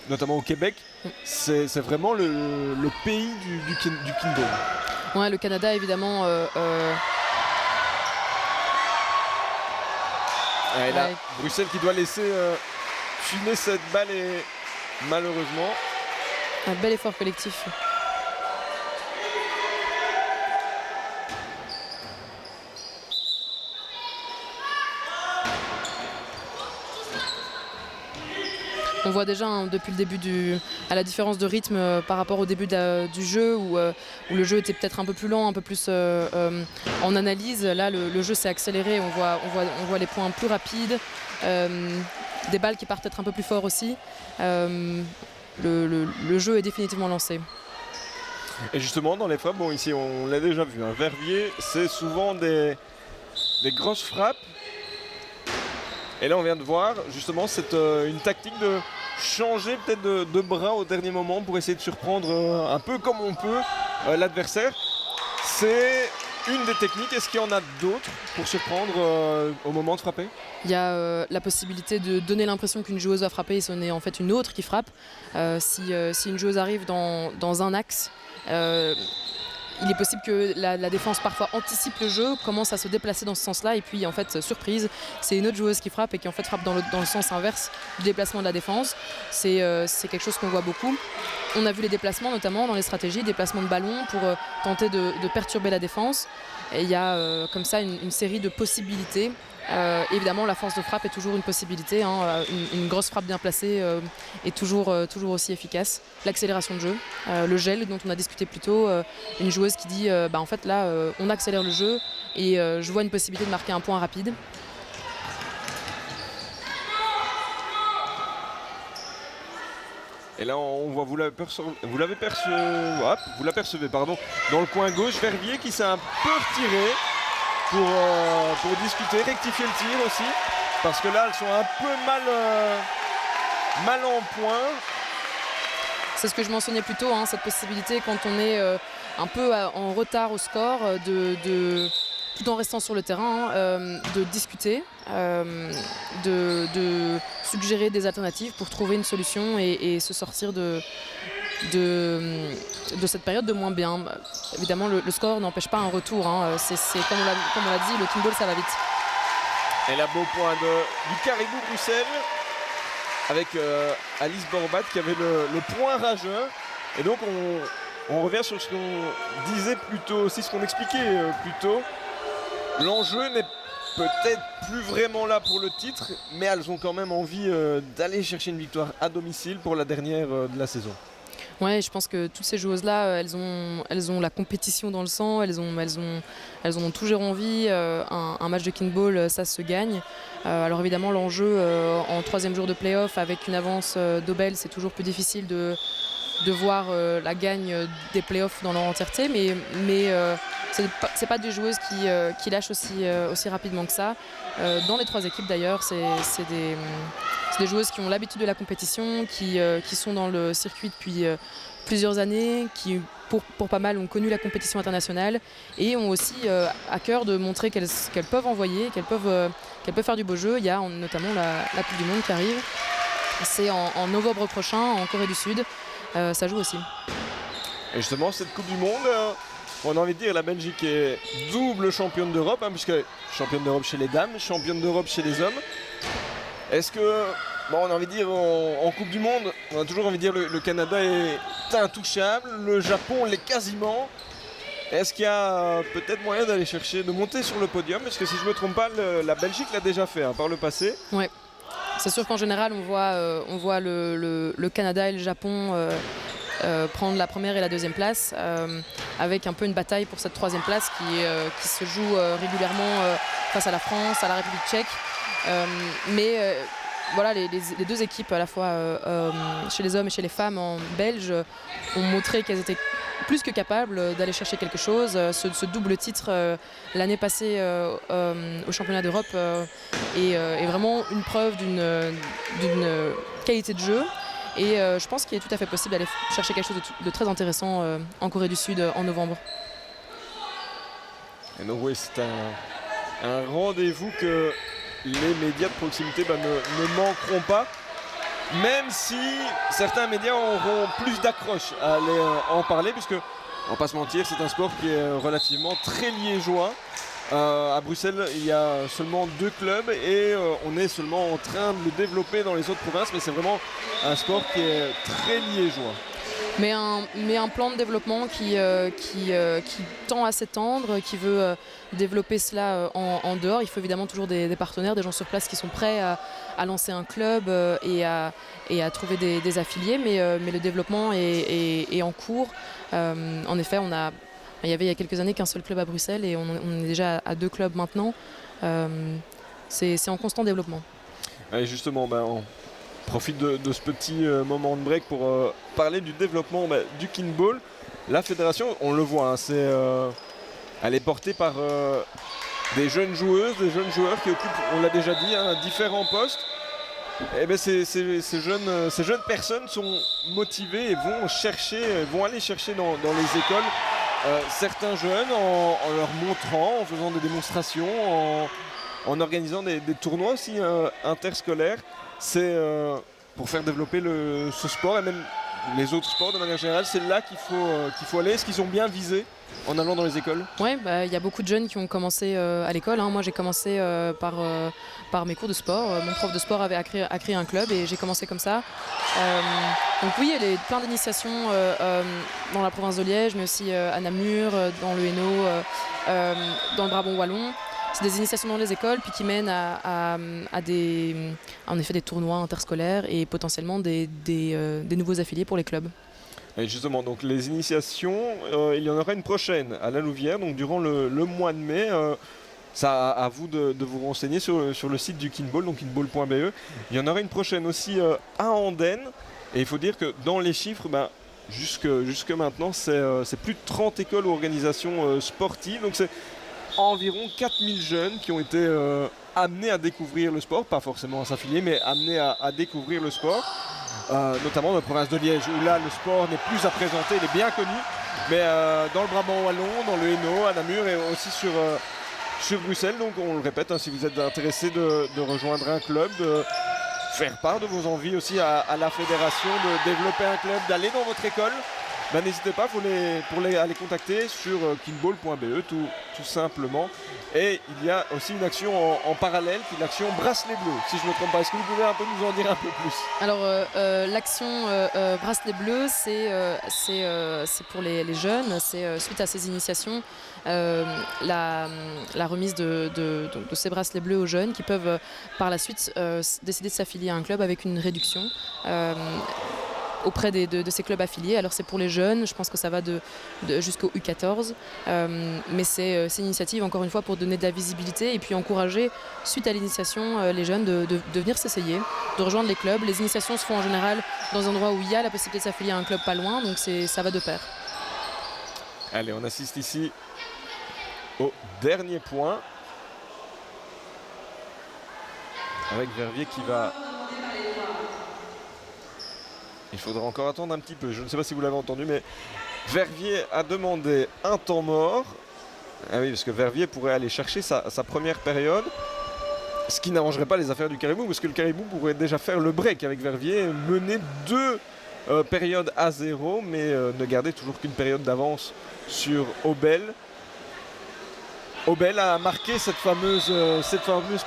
notamment au Québec, c'est vraiment le pays du kinball. Ouais, le Canada évidemment. Et là, Bruxelles qui doit laisser filer cette balle et malheureusement. Un bel effort collectif. On voit déjà depuis le début à la différence de rythme par rapport au début du jeu où le jeu était peut-être un peu plus lent, un peu plus en analyse. Là, le jeu s'est accéléré, on voit les points plus rapides, des balles qui partent peut-être un peu plus fort aussi. Le jeu est définitivement lancé. Et justement, dans les frappes, bon, ici on l'a déjà vu, Verviers, c'est souvent des grosses frappes. Et là, on vient de voir justement une tactique de changer peut-être de bras au dernier moment pour essayer de surprendre un peu comme on peut l'adversaire. C'est une des techniques. Est-ce qu'il y en a d'autres pour surprendre au moment de frapper? Il y a la possibilité de donner l'impression qu'une joueuse va frapper et ce n'est en fait une autre qui frappe. Si une joueuse arrive dans un axe, il est possible que la défense parfois anticipe le jeu, commence à se déplacer dans ce sens-là et puis en fait surprise, c'est une autre joueuse qui frappe et qui en fait frappe dans le sens inverse du déplacement de la défense. C'est quelque chose qu'on voit beaucoup. On a vu les déplacements notamment dans les stratégies, déplacements de ballon pour tenter de perturber la défense. Et il y a comme ça une série de possibilités. Évidemment, la force de frappe est toujours une possibilité. Une grosse frappe bien placée est toujours aussi efficace. L'accélération de jeu, le gel dont on a discuté plus tôt, une joueuse qui dit en fait là on accélère le jeu et je vois une possibilité de marquer un point rapide. Et là on voit, vous l'apercevez pardon, dans le coin gauche, Verviers qui s'est un peu retiré pour discuter, rectifier le tir aussi, parce que là elles sont un peu mal en point. C'est ce que je mentionnais plus tôt, cette possibilité quand on est un peu en retard au score, tout en restant sur le terrain, de discuter, de suggérer des alternatives pour trouver une solution et se sortir de cette période de moins bien. Évidemment, le score n'empêche pas un retour. C'est comme on l'a dit, le kinball, ça va vite. Et là, beau point du Caribou Bruxelles avec Alice Borbat qui avait le point rageur. Et donc, on revient sur ce qu'on disait plus tôt, aussi ce qu'on expliquait plus tôt. L'enjeu n'est peut-être plus vraiment là pour le titre, mais elles ont quand même envie d'aller chercher une victoire à domicile pour la dernière de la saison. Ouais, je pense que toutes ces joueuses-là, elles ont la compétition dans le sang, elles ont toujours envie. Un match de kinball, ça se gagne. Alors évidemment, l'enjeu en troisième jour de play-off avec une avance d'Obel, c'est toujours plus difficile de voir la gagne des play-offs dans leur entièreté, mais c'est pas des joueuses qui lâchent aussi rapidement que ça. Dans les trois équipes d'ailleurs, c'est des joueuses qui ont l'habitude de la compétition, qui sont dans le circuit depuis plusieurs années, qui pour pas mal ont connu la compétition internationale et ont aussi à cœur de montrer qu'elles peuvent envoyer, qu'elles peuvent faire du beau jeu. Il y a notamment la Coupe du Monde qui arrive. C'est en novembre prochain en Corée du Sud. Ça joue aussi. Et justement, cette Coupe du Monde, on a envie de dire la Belgique est double championne d'Europe, puisque championne d'Europe chez les dames, championne d'Europe chez les hommes. Est-ce que, on a envie de dire en Coupe du Monde, on a toujours envie de dire le Canada est intouchable, le Japon l'est quasiment. Est-ce qu'il y a peut-être moyen d'aller chercher, de monter sur le podium? Parce que si je ne me trompe pas, la Belgique l'a déjà fait par le passé. Ouais. C'est sûr qu'en général, on voit le Canada et le Japon prendre la première et la deuxième place, avec un peu une bataille pour cette troisième place qui se joue régulièrement face à la France, à la République tchèque. Voilà, les deux équipes, à la fois chez les hommes et chez les femmes en belge, ont montré qu'elles étaient plus que capables d'aller chercher quelque chose. Ce double titre l'année passée au championnat d'Europe est vraiment une preuve d'une qualité de jeu. Et je pense qu'il est tout à fait possible d'aller chercher quelque chose de très intéressant en Corée du Sud en novembre. Et donc oui, c'est un rendez-vous que les médias de proximité ne manqueront pas. même si certains médias auront plus d'accroche à aller en parler, puisque, on va pas se mentir, c'est un sport qui est relativement très liégeois. À Bruxelles, il y a seulement 2 clubs et on est seulement en train de le développer dans les autres provinces, mais c'est vraiment un sport qui est très liégeois. Mais un plan de développement qui tend à s'étendre, qui veut développer cela en dehors. Il faut évidemment toujours des partenaires, des gens sur place qui sont prêts à lancer un club et à trouver des affiliés, mais le développement est en cours. En effet, il y avait il y a quelques années qu'un seul club à Bruxelles et on est déjà à 2 clubs maintenant. C'est en constant développement. Et justement, on profite de ce petit moment de break pour parler du développement du kickball. La fédération, on le voit, hein, elle est portée par des jeunes joueuses, des jeunes joueurs qui occupent, on l'a déjà dit, différents postes. Et bien ces jeunes personnes sont motivées et vont aller chercher dans les écoles certains jeunes en leur montrant, en faisant des démonstrations, en organisant des tournois aussi interscolaires. C'est pour faire développer ce sport et même les autres sports de manière générale. C'est là qu'il faut aller. Est-ce qu'ils ont bien visé en allant dans les écoles? Oui, il y a beaucoup de jeunes qui ont commencé à l'école. Moi, j'ai commencé par mes cours de sport. Mon prof de sport avait créé un club et j'ai commencé comme ça. Donc oui, il y a plein d'initiations dans la province de Liège, mais aussi à Namur, dans le Hainaut, dans le Brabant wallon. C'est des initiations dans les écoles puis qui mènent à en effet des tournois interscolaires et potentiellement des nouveaux affiliés pour les clubs. Et justement, donc les initiations, il y en aura une prochaine à la Louvière, donc durant le mois de mai. Ça à vous de vous renseigner sur le site du kickball, donc kickball.be. Il y en aura une prochaine aussi à Andenne. Et il faut dire que dans les chiffres, jusque maintenant, c'est plus de 30 écoles ou organisations sportives. Donc c'est environ 4000 jeunes qui ont été amenés à découvrir le sport, pas forcément à s'affilier, mais amenés à découvrir le sport, notamment dans la province de Liège, où là le sport n'est plus à présenter, il est bien connu, mais dans le Brabant wallon, dans le Hainaut, à Namur et aussi sur Bruxelles. Donc on le répète, si vous êtes intéressé de rejoindre un club, de faire part de vos envies aussi à la fédération, de développer un club, d'aller dans votre école, n'hésitez pas pour les contacter sur kickball.be tout simplement. Et il y a aussi une action en parallèle qui est l'action Bracelet Bleu, si je ne me trompe pas. Est-ce que vous pouvez un peu nous en dire un peu plus? Alors l'action Bracelet Bleu, c'est pour les jeunes. C'est suite à ces initiations la remise de ces bracelets bleus aux jeunes qui peuvent par la suite décider de s'affilier à un club avec une réduction auprès de ces clubs affiliés. Alors c'est pour les jeunes, je pense que ça va jusqu'au U14, mais c'est une initiative encore une fois pour donner de la visibilité et puis encourager suite à l'initiation les jeunes de venir s'essayer, de rejoindre les clubs. Les initiations se font en général dans un endroit où il y a la possibilité de s'affilier à un club pas loin, donc ça va de pair. Allez, on assiste ici au dernier point avec Verviers qui va... Il faudra encore attendre un petit peu, je ne sais pas si vous l'avez entendu, mais Verviers a demandé un temps mort. Ah oui, parce que Verviers pourrait aller chercher sa première période, ce qui n'arrangerait pas les affaires du Caribou, parce que le Caribou pourrait déjà faire le break avec Verviers, mener 2 périodes à 0, mais ne garder toujours qu'une période d'avance sur Obel. Obel a marqué cette fameuse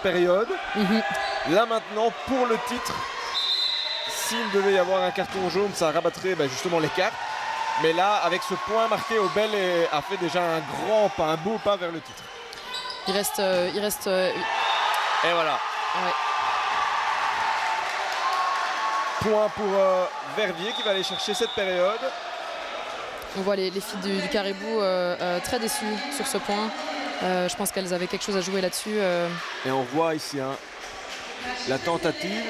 période. Là maintenant, pour le titre, s'il devait y avoir un carton jaune, ça rabattrait justement les cartes. Mais là, avec ce point marqué, Obel a fait déjà un grand pas, un beau pas vers le titre. Il reste... Et voilà. Ouais. Point pour Verviers qui va aller chercher cette période. On voit les filles du Caribou très déçues sur ce point. Je pense qu'elles avaient quelque chose à jouer là-dessus. Et on voit ici la tentative.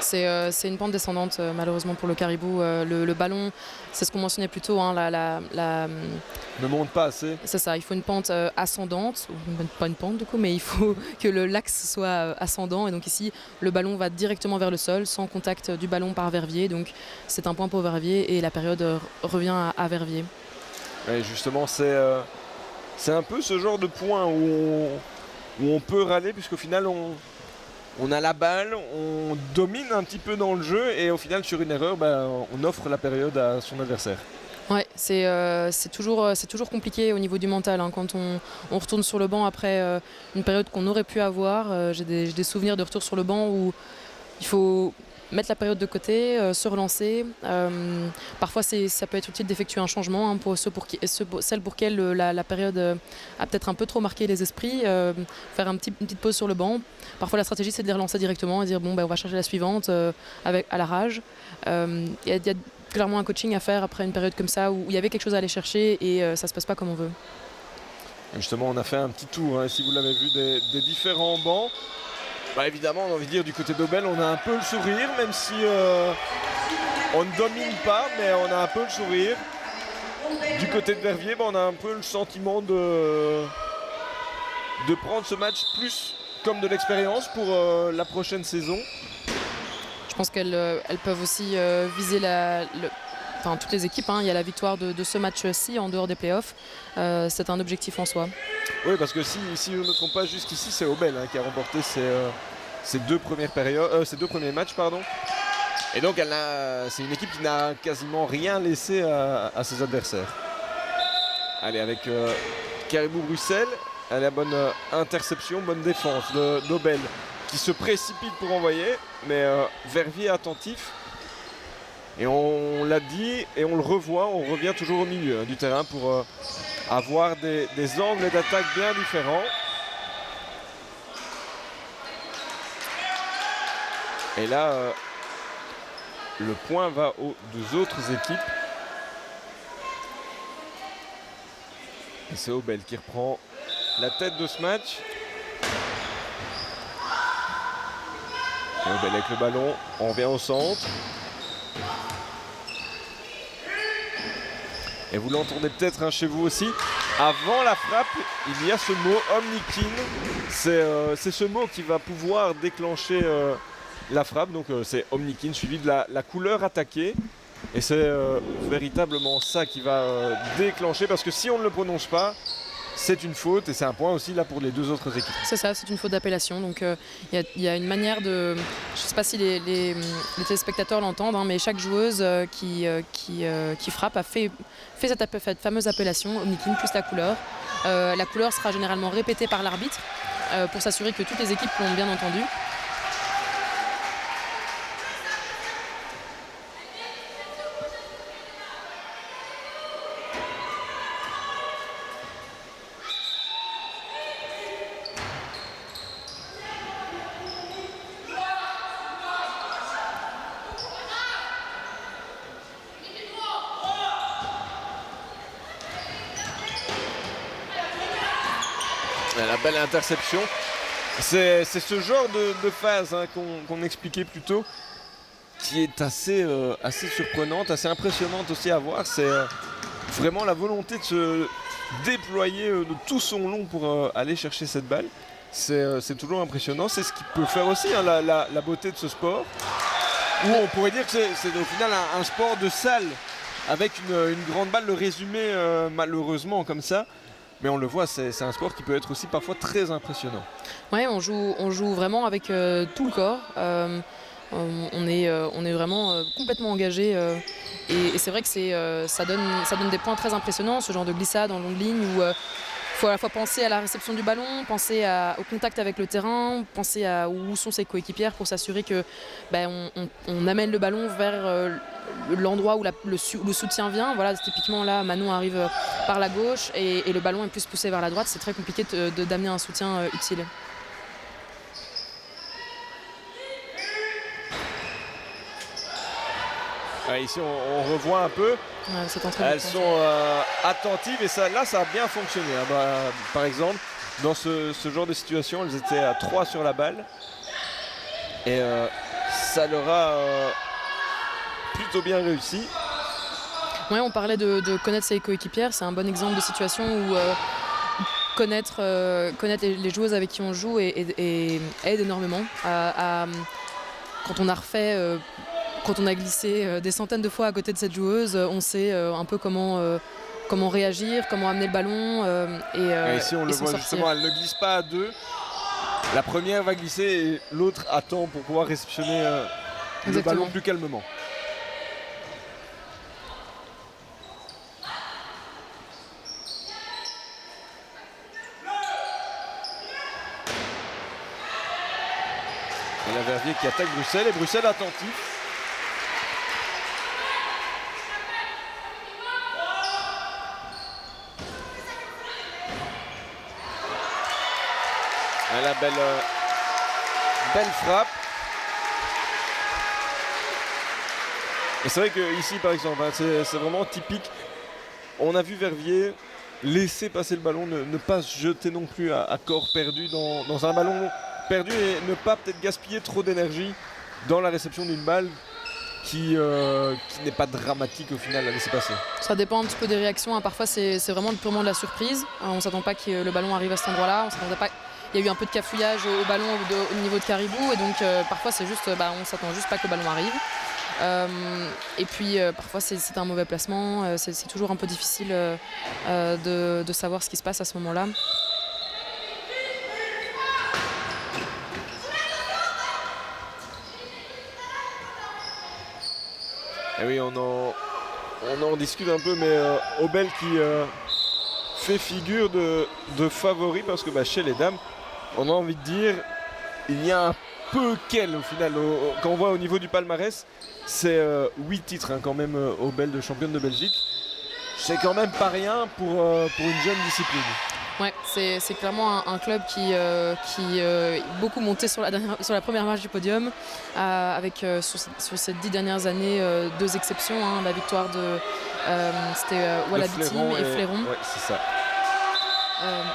C'est une pente descendante malheureusement pour le Caribou. Le ballon, c'est ce qu'on mentionnait plus tôt, ne monte pas assez. C'est ça, il faut une pente ascendante, ou pas une pente du coup, mais il faut que l'axe soit ascendant. Et donc ici, le ballon va directement vers le sol, sans contact du ballon par Verviers. Donc c'est un point pour Verviers et la période revient à Verviers. Et justement, c'est un peu ce genre de point où où on peut râler, puisqu'au final on a la balle, on domine un petit peu dans le jeu et au final sur une erreur, on offre la période à son adversaire. Ouais, c'est toujours compliqué au niveau du mental hein, quand on retourne sur le banc après une période qu'on aurait pu avoir. J'ai des souvenirs de retour sur le banc où il faut mettre la période de côté, se relancer. Parfois, ça peut être utile d'effectuer un changement hein, pour celles pour lesquelles la période a peut-être un peu trop marqué les esprits. Faire une petite pause sur le banc. Parfois, la stratégie, c'est de les relancer directement et dire bon, on va chercher la suivante à la rage. Il y a clairement un coaching à faire après une période comme ça où il y avait quelque chose à aller chercher et ça se passe pas comme on veut. Et justement, on a fait un petit tour, hein, si vous l'avez vu, des différents bancs. Évidemment, on a envie de dire du côté d'Aubel, on a un peu le sourire, même si on ne domine pas, mais on a un peu le sourire. Du côté de Verviers, on a un peu le sentiment de prendre ce match plus comme de l'expérience pour la prochaine saison. Je pense qu'elles peuvent aussi viser toutes les équipes. Hein. Il y a la victoire de ce match-ci en dehors des playoffs. C'est un objectif en soi. Oui, parce que si je ne me trompe pas, jusqu'ici, c'est Aubel hein, qui a remporté ces deux premiers matchs. Et donc, c'est une équipe qui n'a quasiment rien laissé à ses adversaires. Allez, avec Caribou Bruxelles, elle a bonne interception, bonne défense d'Aubel qui se précipite pour envoyer, mais Verviers attentif. Et on l'a dit et on le revoit, on revient toujours au milieu du terrain pour avoir des angles d'attaque bien différents. Et là, le point va aux deux autres équipes. Et c'est Aubel qui reprend la tête de ce match. Et Aubel avec le ballon, on revient au centre. Et vous l'entendez peut-être hein, chez vous aussi. Avant la frappe, il y a ce mot Omnikin. C'est ce mot qui va pouvoir déclencher la frappe. Donc c'est Omnikin suivi de la couleur attaquée. Et c'est véritablement ça qui va déclencher. Parce que si on ne le prononce pas, c'est une faute. Et c'est un point aussi là pour les deux autres équipes. C'est ça, c'est une faute d'appellation. Donc il y a une manière de... Je ne sais pas si les téléspectateurs l'entendent, hein, mais chaque joueuse qui frappe a fait cette fameuse appellation, Omnikin plus la couleur. La couleur sera généralement répétée par l'arbitre pour s'assurer que toutes les équipes l'ont bien entendu. La belle interception. C'est ce genre de phase hein, qu'on expliquait plus tôt qui est assez surprenante, assez impressionnante aussi à voir. C'est vraiment la volonté de se déployer de tout son long pour aller chercher cette balle. C'est toujours impressionnant. C'est ce qui peut faire aussi hein, la beauté de ce sport. Où on pourrait dire que c'est au final un sport de salle avec une grande balle. Le résumé malheureusement comme ça. Mais on le voit, c'est un sport qui peut être aussi parfois très impressionnant. Ouais, on joue vraiment avec tout le corps. On est vraiment complètement engagé. Et c'est vrai que ça donne des points très impressionnants, ce genre de glissade en longue ligne où il faut à la fois penser à la réception du ballon, penser au contact avec le terrain, penser à où sont ses coéquipières pour s'assurer que on amène le ballon vers l'endroit où le soutien vient. Voilà, typiquement là, Manon arrive par la gauche et le ballon est plus poussé vers la droite. C'est très compliqué d'amener un soutien utile. Ici, on revoit un peu. Elles sont attentives et ça a bien fonctionné. Par exemple, dans ce genre de situation, elles étaient à 3 sur la balle. Et ça leur a plutôt bien réussi. Ouais, on parlait de connaître ses coéquipières. C'est un bon exemple de situation où connaître les joueuses avec qui on joue aide énormément. Quand on a refait... Quand on a glissé des centaines de fois à côté de cette joueuse, on sait un peu comment réagir, comment amener le ballon et ici on le voit sortir. justement, elle ne glisse pas à deux, La première va glisser et l'autre attend pour pouvoir réceptionner le ballon plus calmement. Et la Verviers qui attaque Bruxelles et Bruxelles attentif. Et la belle frappe. Et c'est vrai que ici par exemple, hein, c'est vraiment typique. On a vu Verviers laisser passer le ballon, ne pas se jeter non plus à corps perdu dans un ballon perdu et ne pas peut-être gaspiller trop d'énergie dans la réception d'une balle qui n'est pas dramatique au final à laisser passer. Ça dépend un petit peu des réactions, hein. Parfois c'est vraiment purement de la surprise. On ne s'attend pas que le ballon arrive à cet endroit-là. On s'attendait pas. Il y a eu un peu de cafouillage au ballon au niveau de Caribou et donc parfois c'est juste, on s'attend juste pas que le ballon arrive. Et puis parfois c'est un mauvais placement. C'est toujours un peu difficile de savoir ce qui se passe à ce moment-là. Et oui, on en discute un peu, mais Obel qui fait figure de favori parce que chez les dames, on a envie de dire, il y a un peu qu'elle au final. Quand on voit au niveau du palmarès, c'est 8 titres quand même Obel de championne de Belgique. C'est quand même pas rien pour une jeune discipline. Ouais, c'est clairement un club qui beaucoup monté sur la première marche du podium, avec sur ces 10 dernières années 2 exceptions, hein, la victoire de c'était Wallaby Team et Fléron. Ouais, c'est ça.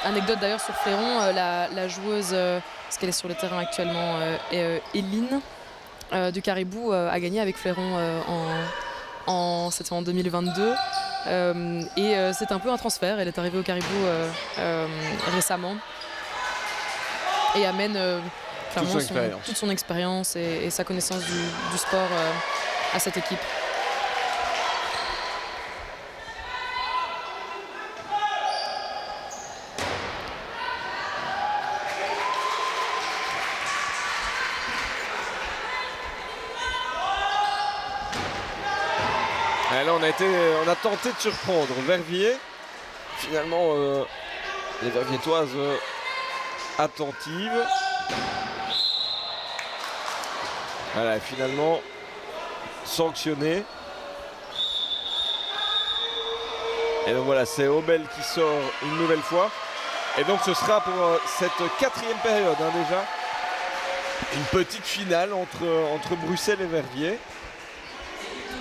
Anecdote d'ailleurs sur Fléron, la joueuse, parce qu'elle est sur le terrain actuellement, Eline du Caribou a gagné avec Fléron c'était en 2022. C'est un peu un transfert, elle est arrivée au Caribou récemment et amène clairement toute son expérience et sa connaissance du sport à cette équipe. Et là on a tenté de surprendre Verviers. Finalement les Verviétoises attentives. Voilà, finalement sanctionné. Et donc voilà, c'est Obel qui sort une nouvelle fois. Et donc ce sera pour cette 4e période déjà. Une petite finale entre Bruxelles et Verviers.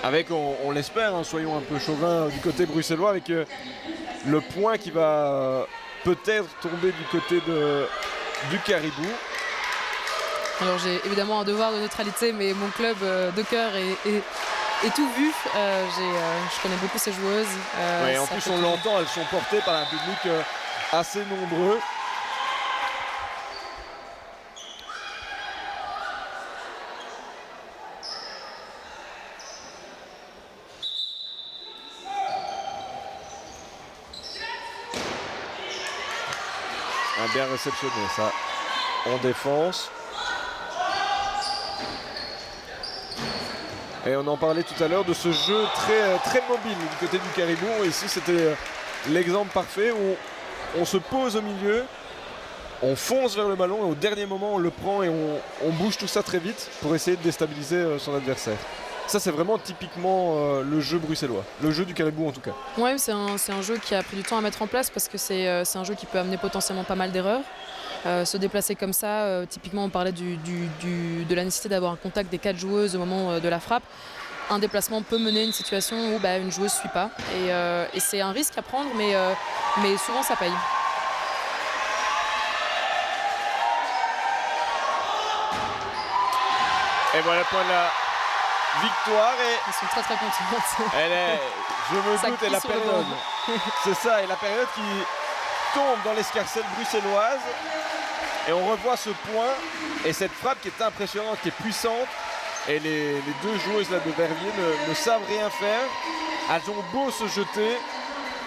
Avec, on l'espère, soyons un peu chauvins du côté bruxellois, avec le point qui va peut-être tomber du côté du Caribou. Alors j'ai évidemment un devoir de neutralité, mais mon club de cœur est tout vu. Je connais beaucoup ces joueuses. Ouais, en plus on l'entend, elles sont portées par un public assez nombreux. Bien réceptionné ça en défense. Et on en parlait tout à l'heure de ce jeu très mobile du côté du Caribou. Ici c'était l'exemple parfait où on se pose au milieu, on fonce vers le ballon et au dernier moment on le prend et on bouge tout ça très vite pour essayer de déstabiliser son adversaire. Ça c'est vraiment typiquement le jeu bruxellois, le jeu du Caribou en tout cas. Ouais, c'est un jeu qui a pris du temps à mettre en place parce que c'est un jeu qui peut amener potentiellement pas mal d'erreurs. Se déplacer comme ça, typiquement on parlait de la nécessité d'avoir un contact des 4 joueuses au moment de la frappe. Un déplacement peut mener à une situation où une joueuse ne suit pas et c'est un risque à prendre mais souvent ça paye. Et voilà pour la victoire et ils sont très contents. Je me doute, et la période. C'est ça, et la période qui tombe dans l'escarcelle bruxelloise. Et on revoit ce point et cette frappe qui est impressionnante, qui est puissante. Et les 2 joueuses là de Verviers ne savent rien faire. Elles ont beau se jeter,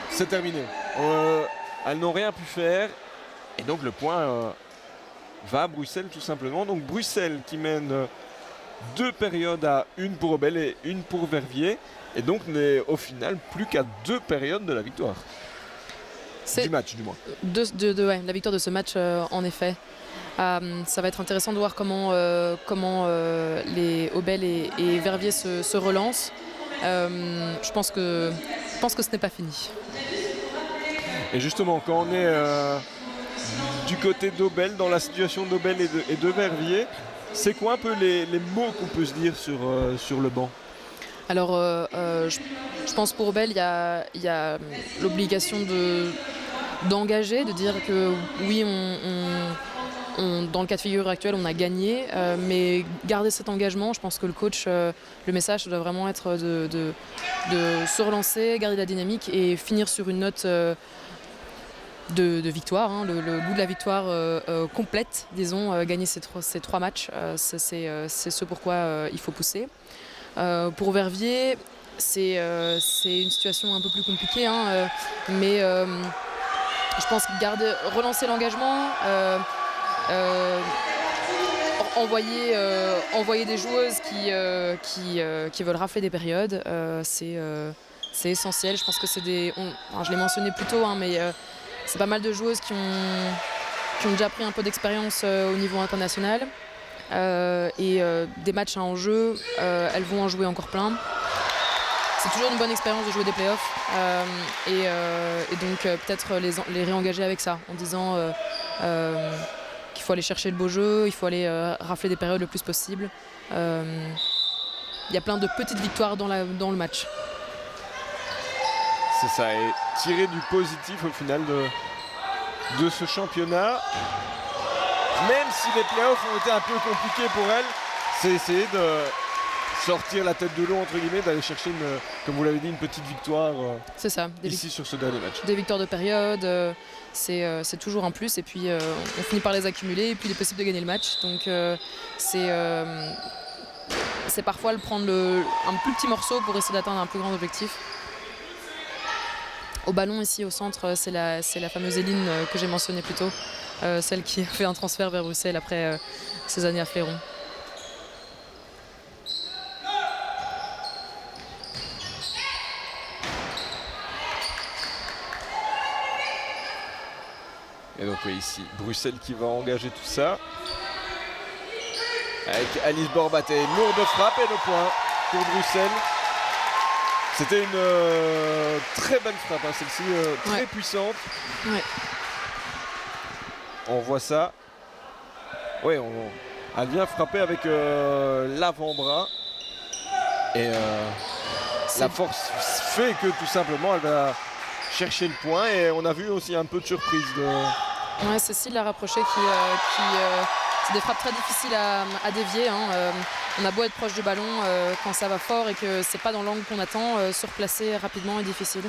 c'est terminé. Elles n'ont rien pu faire. Et donc le point va à Bruxelles tout simplement. Donc Bruxelles qui mène 2 périodes à 1 pour Obel et 1 pour Verviers. Et donc n'est au final plus qu'à 2 périodes de la victoire. Du match du moins. Ouais, la victoire de ce match en effet. Ça va être intéressant de voir comment les Obel et Verviers se relancent. Je pense que ce n'est pas fini. Et justement, quand on est du côté d'Obel, dans la situation d'Obel et de Verviers, c'est quoi un peu les mots qu'on peut se dire sur le banc? Alors, je pense pour Obel, il y a l'obligation d'engager, de dire que oui, dans le cas de figure actuel, on a gagné, mais garder cet engagement, je pense que le coach, le message doit vraiment être de se relancer, garder la dynamique et finir sur une note de victoire, hein, le goût de la victoire complète, disons, gagner ces 3 matchs, c'est ce pourquoi il faut pousser. Pour Verviers, c'est une situation un peu plus compliquée, hein, mais je pense relancer l'engagement, envoyer des joueuses qui veulent rafler des périodes, c'est essentiel. Je pense que je l'ai mentionné plus tôt, hein, mais c'est pas mal de joueuses qui ont déjà pris un peu d'expérience au niveau international. Et des matchs à enjeu, elles vont en jouer encore plein. C'est toujours une bonne expérience de jouer des playoffs et donc peut-être les réengager avec ça en disant qu'il faut aller chercher le beau jeu, il faut aller rafler des périodes le plus possible. Il y a plein de petites victoires dans le match. C'est ça, et tirer du positif au final de ce championnat. Même si les playoffs ont été un peu compliqués pour elle, c'est essayer de sortir la tête de l'eau entre guillemets, d'aller chercher comme vous l'avez dit, une petite victoire c'est ça, ici sur ce dernier match. Des victoires de période, c'est toujours un plus et puis on finit par les accumuler et puis il est possible de gagner le match. Donc c'est parfois prendre un plus petit morceau pour essayer d'atteindre un plus grand objectif. Au ballon ici au centre, c'est la fameuse Eline que j'ai mentionnée plus tôt, celle qui a fait un transfert vers Bruxelles après ses années à Fléron. Et donc oui, ici, Bruxelles qui va engager tout ça. Avec Alice Borbaté, une lourde frappe et le point pour Bruxelles. C'était une très belle frappe, hein, celle-ci, très puissante. Ouais. On voit ça. Oui, elle vient frapper avec l'avant-bras. Et la force fait que tout simplement, elle va chercher le point. Et on a vu aussi un peu de surprise. Ouais, Cécile l'a rapproché c'est des frappes très difficiles à dévier. Hein. On a beau être proche du ballon quand ça va fort et que c'est pas dans l'angle qu'on attend, se replacer rapidement est difficile.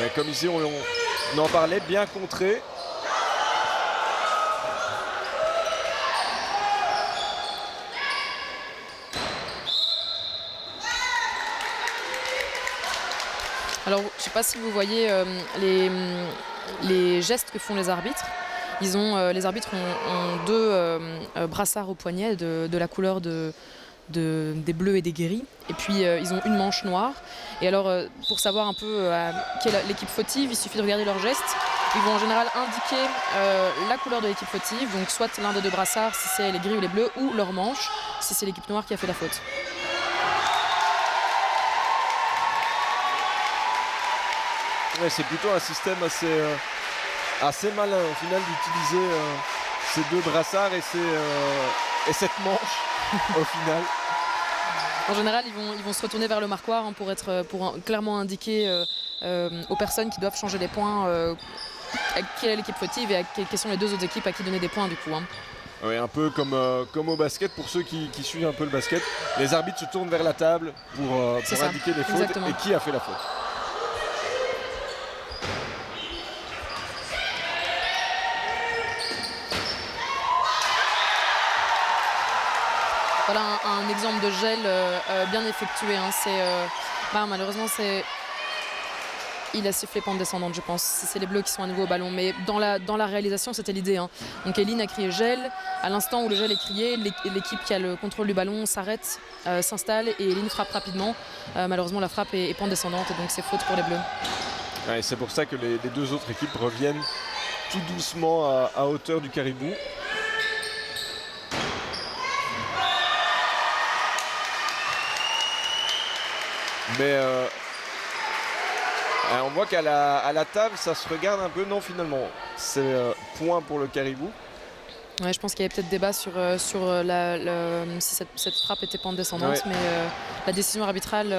Et comme ici, on en parlait, bien contré. Alors, je ne sais pas si vous voyez les gestes que font les arbitres. Les arbitres ont 2 brassards au poignet de la couleur des bleus et des gris. Et puis, ils ont une manche noire. Et alors, pour savoir un peu quelle est l'équipe fautive, il suffit de regarder leurs gestes. Ils vont en général indiquer la couleur de l'équipe fautive, donc soit l'un des 2 brassards si c'est les gris ou les bleus, ou leur manche si c'est l'équipe noire qui a fait la faute. Ouais, c'est plutôt un système assez malin au final d'utiliser ces 2 brassards et cette manche au final. En général, ils vont se retourner vers le marquoir, hein, pour clairement indiquer aux personnes qui doivent changer les points quelle est l'équipe fautive et quelles sont les 2 autres équipes à qui donner des points du coup. Hein. Oui, un peu comme au basket, pour ceux qui suivent un peu le basket. Les arbitres se tournent vers la table pour indiquer les fautes. Exactement. Et qui a fait la faute. Voilà un exemple de gel bien effectué. Hein. Malheureusement, il a sifflé pente descendante, je pense. C'est les Bleus qui sont à nouveau au ballon. Mais dans la réalisation, c'était l'idée. Hein. Donc Eline a crié gel. À l'instant où le gel est crié, l'équipe qui a le contrôle du ballon s'arrête, s'installe et Eline frappe rapidement. Malheureusement, la frappe est pente descendante, donc c'est faute pour les Bleus. Ouais, c'est pour ça que les deux autres équipes reviennent tout doucement à hauteur du caribou. Mais on voit qu'à la table, ça se regarde un peu. Non, finalement, c'est point pour le caribou. Ouais, je pense qu'il y avait peut-être débat sur si cette frappe était pente descendante, ouais. Mais la décision arbitrale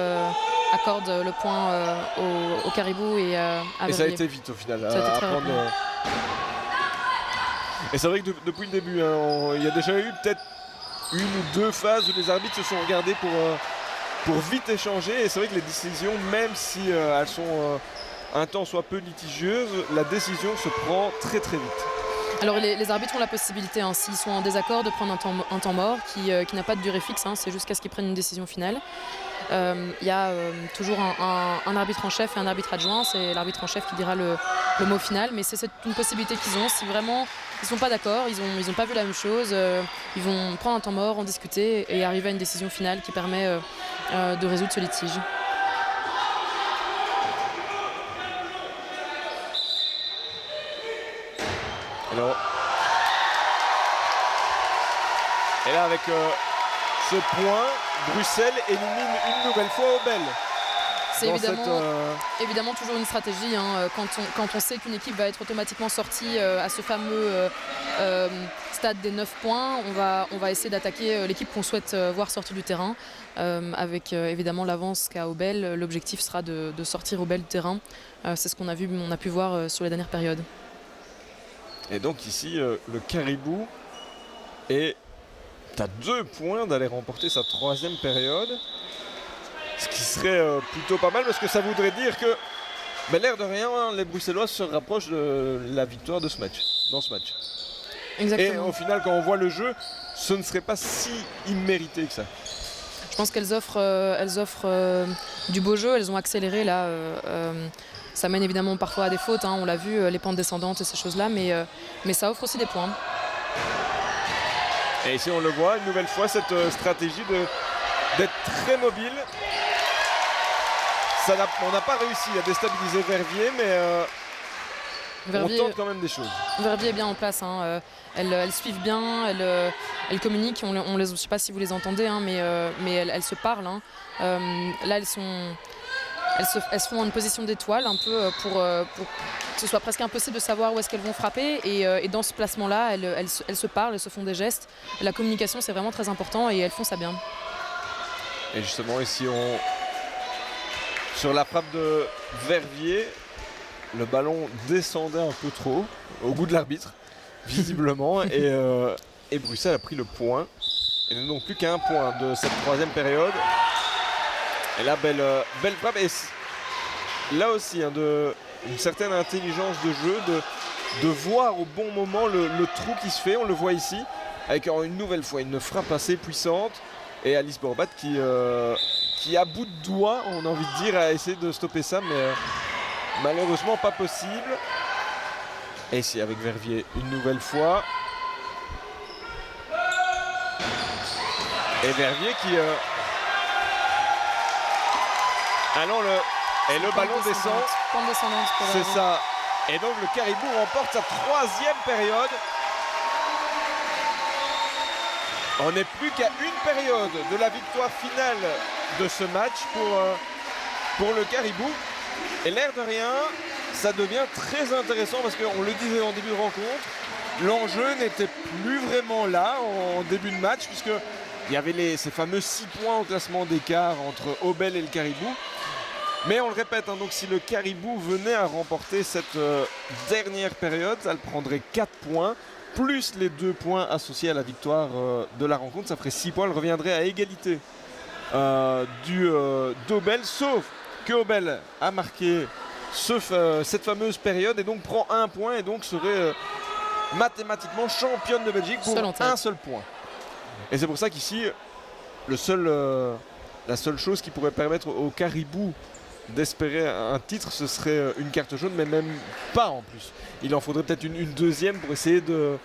accorde le point au caribou et à Verviers. Et ça a été vite au final. Et c'est vrai que depuis le début, il y a déjà eu peut-être une ou deux phases où les arbitres se sont regardés pour vite échanger. Et c'est vrai que les décisions, même si elles sont un temps soit peu litigieuses, la décision se prend très très vite. Alors les arbitres ont la possibilité, hein, s'ils sont en désaccord, de prendre un temps mort qui n'a pas de durée fixe, hein, c'est jusqu'à ce qu'ils prennent une décision finale. Il y a toujours un arbitre en chef et un arbitre adjoint, c'est l'arbitre en chef qui dira le mot final, mais c'est une possibilité qu'ils ont. Si vraiment ils ne sont pas d'accord, ils ont pas vu la même chose, ils vont prendre un temps mort, en discuter et arriver à une décision finale qui permet de résoudre ce litige. Alors, et là avec ce point, Bruxelles élimine une nouvelle fois Obel. C'est évidemment toujours une stratégie. Hein, quand on sait qu'une équipe va être automatiquement sortie à ce fameux stade des 9 points, on va essayer d'attaquer l'équipe qu'on souhaite voir sortir du terrain. Avec évidemment l'avance qu'a Obel, l'objectif sera de sortir Obel du terrain. C'est ce qu'on a pu voir sur les dernières périodes. Et donc ici, le caribou est à 2 points d'aller remporter sa 3e période. Ce qui serait plutôt pas mal parce que ça voudrait dire que, l'air de rien, les Bruxellois se rapprochent de la victoire de dans ce match. Exactement. Et au final, quand on voit le jeu, ce ne serait pas si immérité que ça. Je pense qu'elles offrent du beau jeu, elles ont accéléré là. Ça mène évidemment parfois à des fautes, hein, on l'a vu, les pentes descendantes et ces choses-là, mais ça offre aussi des points. Et ici on le voit, une nouvelle fois, cette stratégie d'être très mobile. On n'a pas réussi à déstabiliser Verviers, mais on tente quand même des choses. Verviers est bien en place, hein. Elles suivent bien, elles communiquent, je ne sais pas si vous les entendez, hein, mais elles se parlent. Hein. Là, elles se font en une position d'étoile, un peu pour que ce soit presque impossible de savoir où est-ce qu'elles vont frapper. Et dans ce placement-là, elles se parlent, elles se font des gestes. La communication, c'est vraiment très important et elles font ça bien. Et justement, ici, sur la frappe de Verviers, le ballon descendait un peu trop, au goût de l'arbitre, visiblement. et Bruxelles a pris le point. Et n'a donc plus qu'un point de cette 3e période. Et là, belle frappe. Et là aussi, hein, une certaine intelligence de jeu, de voir au bon moment le trou qui se fait. On le voit ici, avec une nouvelle fois une frappe assez puissante. Et Alice Borbat qui à bout de doigt, on a envie de dire, a essayé de stopper ça, mais malheureusement pas possible. Et ici, avec Verviers, une nouvelle fois. Et Verviers qui... le ballon descend. C'est ça. Et donc le caribou remporte sa 3e période. On n'est plus qu'à une période de la victoire finale de ce match pour le caribou. Et l'air de rien, ça devient très intéressant parce qu'on le disait en début de rencontre, l'enjeu n'était plus vraiment là en début de match puisque il y avait ces fameux 6 points au classement d'écart entre Obel et le caribou. Mais on le répète, hein, donc si le caribou venait à remporter cette dernière période, ça le prendrait 4 points, plus les 2 points associés à la victoire de la rencontre, ça ferait 6 points, elle reviendrait à égalité d'Obel, sauf que Obel a marqué cette fameuse période et donc prend 1 point et donc serait mathématiquement championne de Belgique pour un seul point. Et c'est pour ça qu'ici, la seule chose qui pourrait permettre au Caribou d'espérer un titre, ce serait une carte jaune, mais même pas en plus. Il en faudrait peut-être une deuxième pour essayer de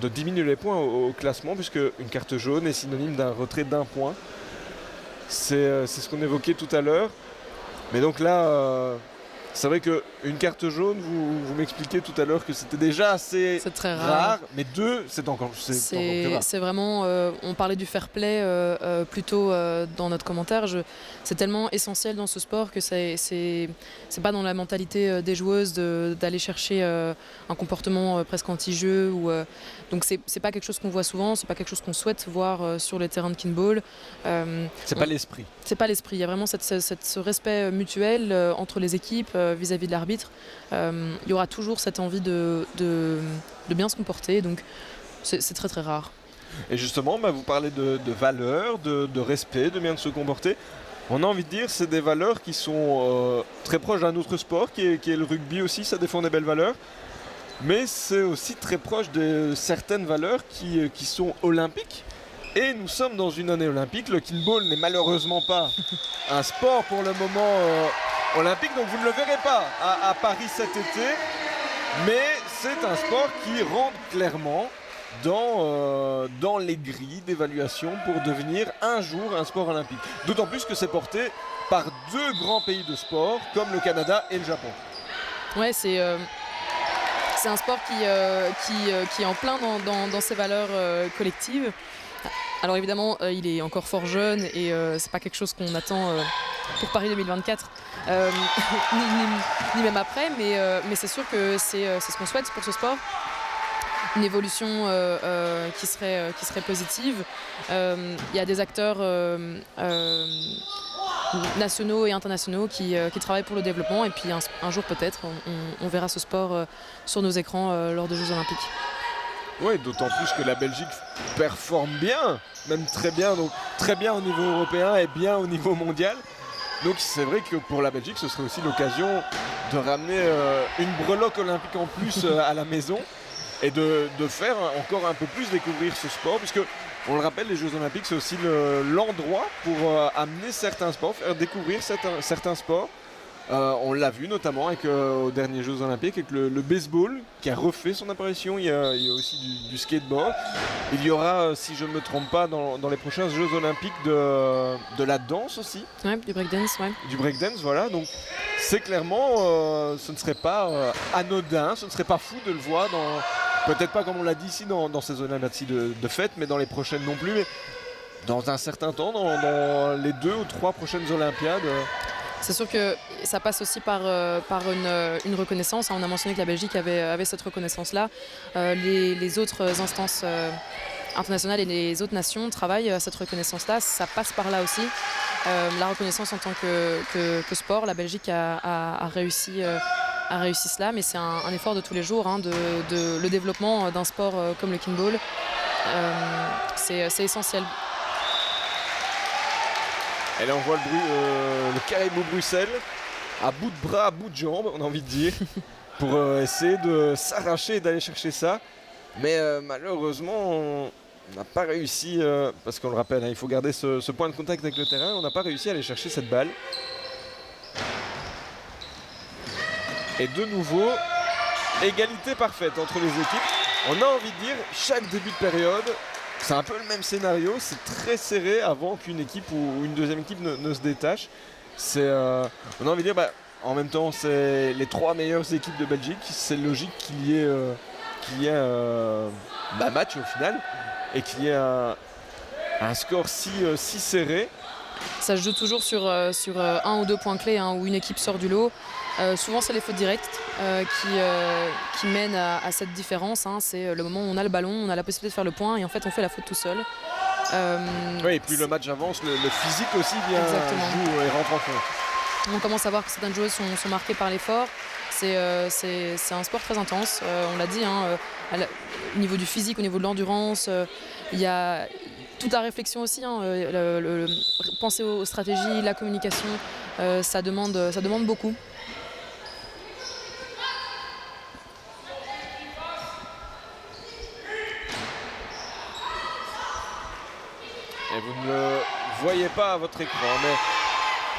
diminuer les points au classement, puisque une carte jaune est synonyme d'un retrait d'un point. C'est ce qu'on évoquait tout à l'heure. Mais donc là, c'est vrai qu'une carte jaune, vous m'expliquez tout à l'heure que c'était déjà assez très rare. Mais 2, c'est encore plus rare. C'est vraiment, on parlait du fair play plus tôt dans notre commentaire. C'est tellement essentiel dans ce sport que c'est pas dans la mentalité des joueuses d'aller chercher un comportement presque anti-jeu. Donc c'est pas quelque chose qu'on voit souvent, c'est pas quelque chose qu'on souhaite voir sur les terrains de kinball. C'est pas l'esprit. C'est pas l'esprit. Il y a vraiment ce respect mutuel entre les équipes vis-à-vis de l'arbitre. Il y aura toujours cette envie de bien se comporter, donc c'est très très rare. Et justement, vous parlez de valeurs, de respect, de bien de se comporter. On a envie de dire c'est des valeurs qui sont très proches d'un autre sport qui est le rugby aussi, ça défend des belles valeurs. Mais c'est aussi très proche de certaines valeurs qui sont olympiques. Et nous sommes dans une année olympique. Le kinball n'est malheureusement pas un sport pour le moment olympique, donc vous ne le verrez pas à Paris cet été. Mais c'est un sport qui rentre clairement dans les grilles d'évaluation pour devenir un jour un sport olympique. D'autant plus que c'est porté par 2 grands pays de sport comme le Canada et le Japon. Ouais, c'est un sport qui est en plein dans ses valeurs collectives. Alors évidemment, il est encore fort jeune et c'est pas quelque chose qu'on attend pour Paris 2024, ni même après, mais c'est sûr que c'est ce qu'on souhaite pour ce sport. Une évolution qui serait positive. Il y a des acteurs nationaux et internationaux qui travaillent pour le développement, et puis un jour peut-être on verra ce sport sur nos écrans lors des Jeux Olympiques. Oui, d'autant plus que la Belgique performe bien, même très bien, donc très bien au niveau européen et bien au niveau mondial. Donc c'est vrai que pour la Belgique, ce serait aussi l'occasion de ramener une breloque olympique en plus à la maison et de faire encore un peu plus découvrir ce sport, puisque on le rappelle, les Jeux Olympiques, c'est aussi l'endroit pour amener certains sports, faire découvrir certains sports. On l'a vu notamment aux derniers Jeux Olympiques avec le baseball qui a refait son apparition. Il y a aussi du skateboard. Il y aura, si je ne me trompe pas, dans les prochains Jeux Olympiques de la danse aussi. Ouais, du breakdance, ouais. Du breakdance, voilà. Donc c'est clairement, ce ne serait pas anodin, ce ne serait pas fou de le voir peut-être pas comme on l'a dit ici dans ces Olympiades de fête, mais dans les prochaines non plus. Mais dans un certain temps, dans les 2 ou 3 prochaines Olympiades. C'est sûr que ça passe aussi par une reconnaissance. On a mentionné que la Belgique avait cette reconnaissance-là. Les autres instances internationales et les autres nations travaillent à cette reconnaissance-là. Ça passe par là aussi. La reconnaissance en tant que sport, la Belgique a réussi cela, mais c'est un effort de tous les jours, le développement d'un sport comme le kinball. C'est essentiel. Et là on voit le Caribou Bruxelles à bout de bras, à bout de jambes, on a envie de dire, pour essayer de s'arracher et d'aller chercher ça. Mais malheureusement on n'a pas réussi, parce qu'on le rappelle, il faut garder ce point de contact avec le terrain, on n'a pas réussi à aller chercher cette balle. Et de nouveau, égalité parfaite entre les équipes. On a envie de dire, chaque début de période, c'est un peu le même scénario, c'est très serré avant qu'une équipe ou une deuxième équipe ne se détache. On a envie de dire, en même temps, c'est les 3 meilleures équipes de Belgique, c'est logique qu'il y ait un match au final et qu'il y ait un score si serré. Ça se joue toujours sur 1 ou 2 points clés, où une équipe sort du lot. Souvent c'est les fautes directes qui mènent à cette différence. C'est le moment où on a le ballon, on a la possibilité de faire le point et en fait on fait la faute tout seul. Oui, et plus le match avance, le physique aussi joue et rentre en compte. On commence à voir que certaines joueuses sont marquées par l'effort. C'est un sport très intense, on l'a dit, au niveau du physique, au niveau de l'endurance. Il y a toute la réflexion aussi, penser aux stratégies, la communication, ça demande beaucoup. vous ne le voyez pas à votre écran, mais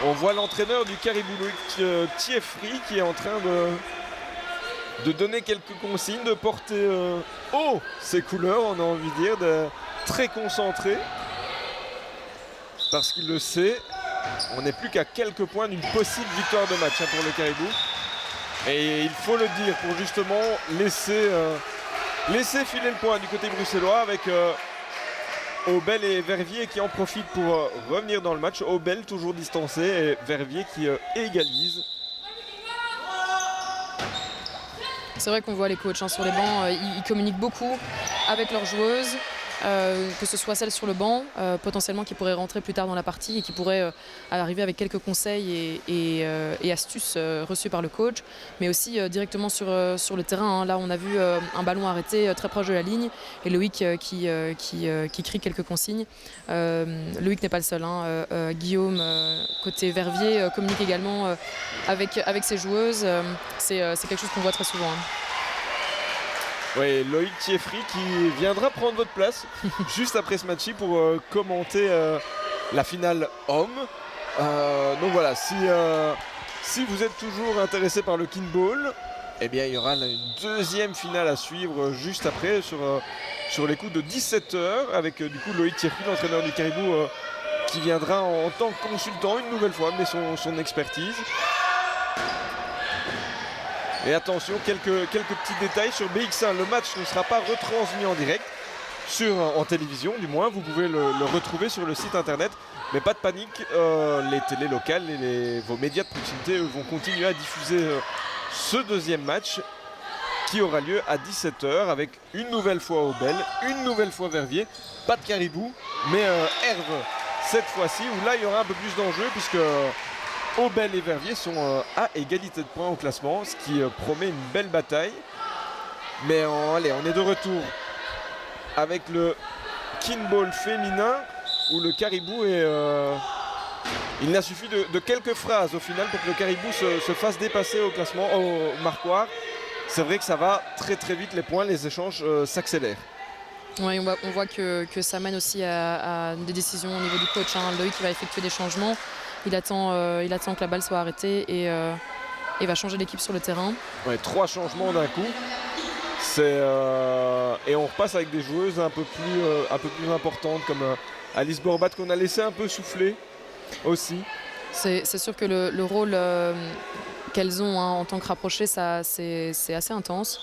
on voit l'entraîneur du Caribou, Loïc Thieffry, qui est en train de donner quelques consignes, de porter haut ses couleurs, on a envie de dire, de très concentré. Parce qu'il le sait, on n'est plus qu'à quelques points d'une possible victoire de match pour le Caribou. Et il faut le dire pour justement laisser filer le point du côté bruxellois avec Aubel et Verviers qui en profitent pour revenir dans le match. Aubel toujours distancé et Verviers qui égalise. C'est vrai qu'on voit les coachs sur les bancs, ils communiquent beaucoup avec leurs joueuses. Que ce soit celles sur le banc, potentiellement qui pourraient rentrer plus tard dans la partie et qui pourraient arriver avec quelques conseils et astuces reçus par le coach, mais aussi directement sur le terrain. Là, on a vu un ballon arrêté très proche de la ligne et Loïc qui crie quelques consignes. Loïc n'est pas le seul. Guillaume, côté Verviers, communique également avec ses joueuses. C'est quelque chose qu'on voit très souvent. Oui, Loïc Thieffry qui viendra prendre votre place juste après ce match pour commenter la finale homme. Donc voilà, si vous êtes toujours intéressé par le kinball, eh bien il y aura une deuxième finale à suivre juste après sur les coups de 17h avec du coup Loïc Thieffry, l'entraîneur du Caribou, qui viendra en tant que consultant une nouvelle fois, mais son expertise. Et attention, quelques petits détails sur BX1. Le match ne sera pas retransmis en direct, en télévision du moins. Vous pouvez le retrouver sur le site internet. Mais pas de panique, les télés locales et vos médias de proximité vont continuer à diffuser ce deuxième match qui aura lieu à 17h avec une nouvelle fois Aubel, une nouvelle fois Verviers. Pas de Caribou, mais Herve cette fois-ci où là il y aura un peu plus d'enjeu puisque Aubel et Verviers sont à égalité de points au classement, ce qui promet une belle bataille. Mais allez, on est de retour avec le kinball féminin où le Caribou est... il n'a suffi de quelques phrases au final pour que le Caribou se fasse dépasser au classement, au marquoir. C'est vrai que ça va très très vite, les points, les échanges s'accélèrent. Oui, on voit que ça mène aussi à des décisions au niveau du coach. Loïc qui va effectuer des changements. Il attend que la balle soit arrêtée et va changer l'équipe sur le terrain. Ouais, 3 changements d'un coup. Et on repasse avec des joueuses un peu plus importantes comme Alice Borbat qu'on a laissé un peu souffler aussi. C'est sûr que le rôle qu'elles ont en tant que rapprochées, c'est assez intense.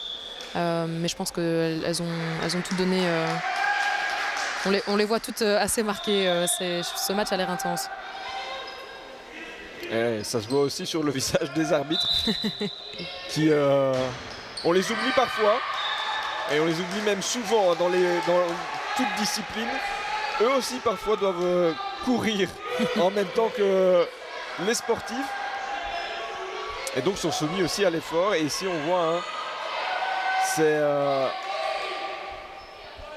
Mais je pense qu'elles ont tout donné. On les voit toutes assez marquées. Ce match a l'air intense. Et ça se voit aussi sur le visage des arbitres qui on les oublie parfois et on les oublie même souvent dans toute discipline. Eux aussi parfois doivent courir en même temps que les sportifs et donc sont soumis aussi à l'effort. Et ici on voit c'est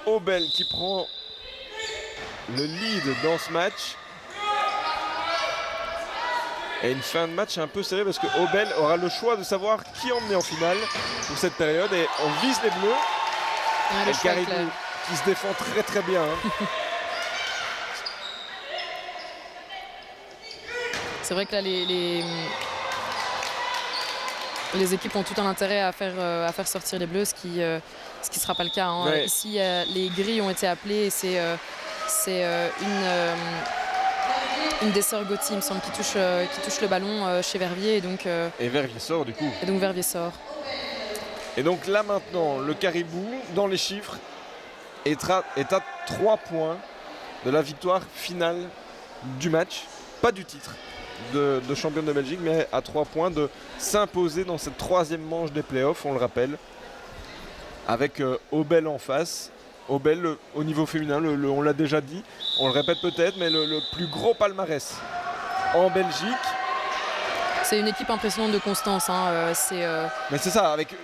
Aubel qui prend le lead dans ce match. Et une fin de match un peu serrée parce que Aubel aura le choix de savoir qui emmener en finale pour cette période. Et on vise les bleus. Et le Caribou qui se défend très très bien. C'est vrai que là les équipes ont tout un intérêt à faire sortir les bleus, ce qui sera pas le cas. Ouais. Ici les grilles ont été appelées et c'est une des sœurs Gauthier, il me semble, qui touche le ballon chez Verviers. Et Verviers sort du coup. Et donc Verviers sort. Et donc là maintenant, le Caribou, dans les chiffres, est à 3 points de la victoire finale du match. Pas du titre de championne de Belgique, mais à 3 points de s'imposer dans cette 3e manche des playoffs, on le rappelle. Avec Aubel en face. Aubel, au niveau féminin, on l'a déjà dit, on le répète peut-être, mais le plus gros palmarès en Belgique. C'est une équipe impressionnante de constance. Mais c'est ça, avec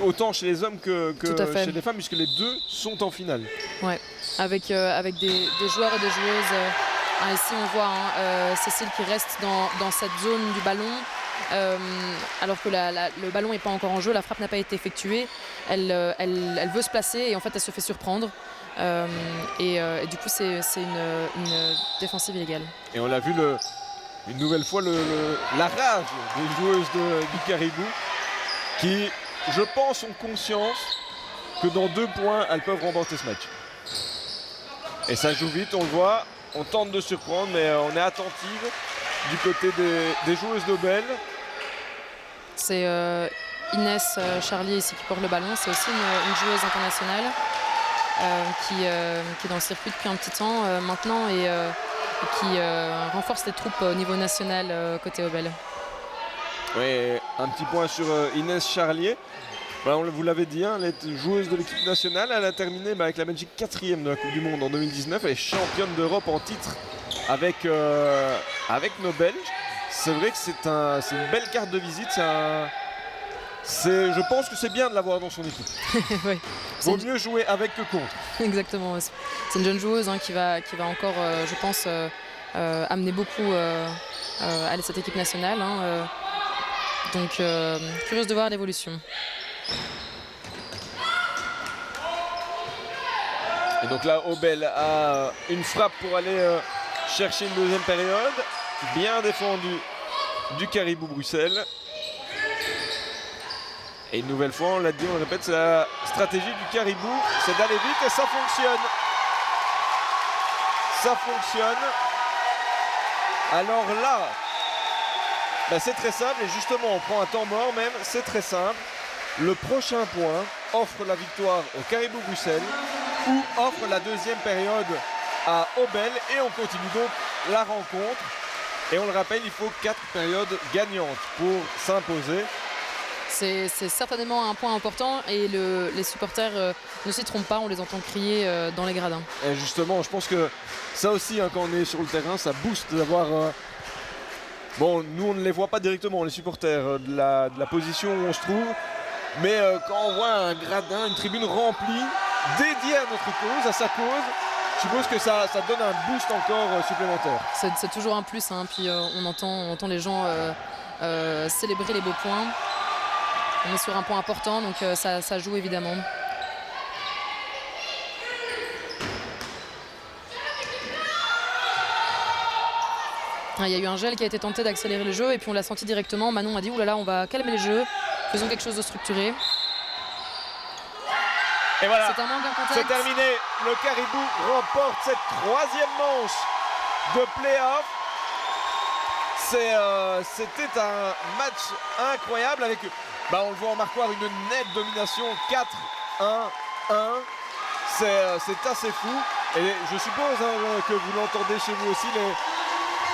autant chez les hommes que chez les femmes, puisque les deux sont en finale. Ouais, avec des joueurs et des joueuses. Ici, on voit Cécile qui reste dans cette zone du ballon. alors que le ballon n'est pas encore en jeu, la frappe n'a pas été effectuée, elle veut se placer et en fait elle se fait surprendre. Et du coup c'est une défensive illégale. Et on l'a vu une nouvelle fois la rage des joueuses du Caribou qui, je pense, ont conscience que dans 2 points, elles peuvent remporter ce match. Et ça joue vite, on le voit, on tente de surprendre, mais on est attentive du côté des joueuses d'Aubel. C'est Inès Charlier ici qui porte le ballon, c'est aussi une joueuse internationale qui est dans le circuit depuis un petit temps maintenant et qui renforce les troupes au niveau national côté Aubel. Oui, un petit point sur Inès Charlier. Bah, vous l'avez dit, hein, elle est joueuse de l'équipe nationale. Elle a terminé avec la Belgique 4e de la Coupe du Monde en 2019. Elle est championne d'Europe en titre avec nos Belges. C'est vrai que c'est une belle carte de visite. Je pense que c'est bien de l'avoir dans son équipe. Oui. Vaut mieux jouer avec que contre. Exactement. C'est une jeune joueuse qui va encore, je pense, amener beaucoup à cette équipe nationale. Donc, curieuse de voir l'évolution. Et donc là, Aubel a une frappe pour aller chercher une deuxième période. Bien défendu du Caribou Bruxelles. Et une nouvelle fois, on l'a dit, on le répète, c'est la stratégie du Caribou, c'est d'aller vite et ça fonctionne. Ça fonctionne. Alors là, c'est très simple et justement, on prend un temps mort même, c'est très simple. Le prochain point offre la victoire au Caribou Bruxelles ou offre la deuxième période à Aubel et on continue donc la rencontre. Et on le rappelle, il faut 4 périodes gagnantes pour s'imposer. C'est certainement un point important et les supporters ne s'y trompent pas, on les entend crier dans les gradins. Et justement, je pense que ça aussi, quand on est sur le terrain, ça booste d'avoir... Bon, nous on ne les voit pas directement, les supporters de la position où on se trouve, mais quand on voit un gradin, une tribune remplie, dédiée à notre cause, à sa cause, je suppose que ça donne un boost encore supplémentaire. C'est toujours un plus, puis on entend les gens célébrer les beaux points. On est sur un point important, donc ça joue évidemment. Il y a eu un gel qui a été tenté d'accélérer le jeu et puis on l'a senti directement. Manon a dit oulala, on va calmer le jeu, faisons quelque chose de structuré. Et voilà, c'est un manque d'un contexte. C'est terminé. Le Caribou remporte cette 3e manche de play-off. C'était un match incroyable avec, on le voit en marquoir, une nette domination 4-1-1. C'est assez fou. Et je suppose que vous l'entendez chez vous aussi,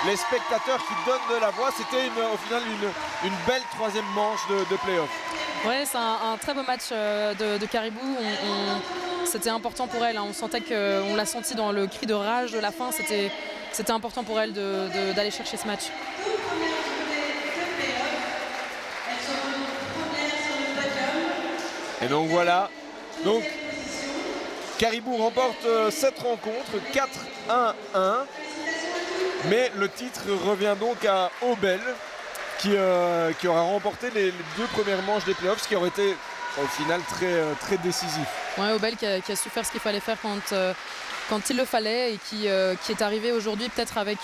les spectateurs qui donnent de la voix. C'était au final une belle 3e manche de play-off. Ouais, c'est un très beau match de Caribou. C'était important pour elle. On sentait qu'on l'a senti dans le cri de rage de la fin. C'était important pour elle d'aller chercher ce match. Et donc voilà. Donc Caribou remporte cette rencontre 4-1-1. Mais le titre revient donc à Aubel qui aura remporté les 2 premières manches des playoffs, ce qui aurait été au final très décisif. Ouais, Aubel qui a su faire ce qu'il fallait faire quand il le fallait et qui est arrivé aujourd'hui peut-être avec...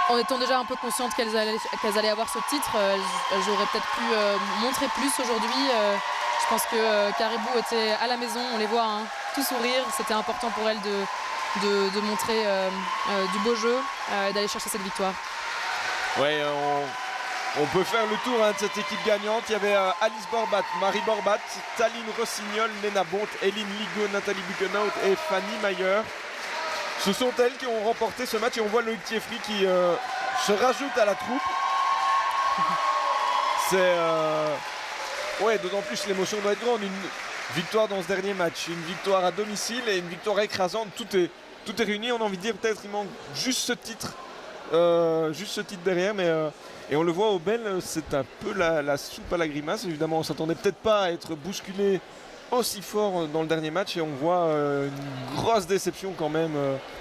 en étant déjà un peu consciente qu'elles allaient avoir ce titre, elles auraient peut-être pu montrer plus aujourd'hui. Je pense que Caribou était à la maison, on les voit tout sourire. C'était important pour elles de montrer du beau jeu et d'aller chercher cette victoire. Ouais, on peut faire le tour de cette équipe gagnante. Il y avait Alice Borbat, Marie Borbat, Taline Rossignol, Léna Bonte, Eline Ligo, Nathalie Buckenhout et Fanny Mayer. Ce sont elles qui ont remporté ce match et on voit Loïc Thieffry qui se rajoute à la troupe. Ouais, d'autant plus l'émotion doit être grande. Une victoire dans ce dernier match, une victoire à domicile et une victoire écrasante. Tout est réuni. On a envie de dire peut-être il manque juste ce titre derrière, mais et on le voit au Bel, c'est un peu la soupe à la grimace. Évidemment, on s'attendait peut-être pas à être bousculé aussi fort dans le dernier match et on voit une grosse déception quand même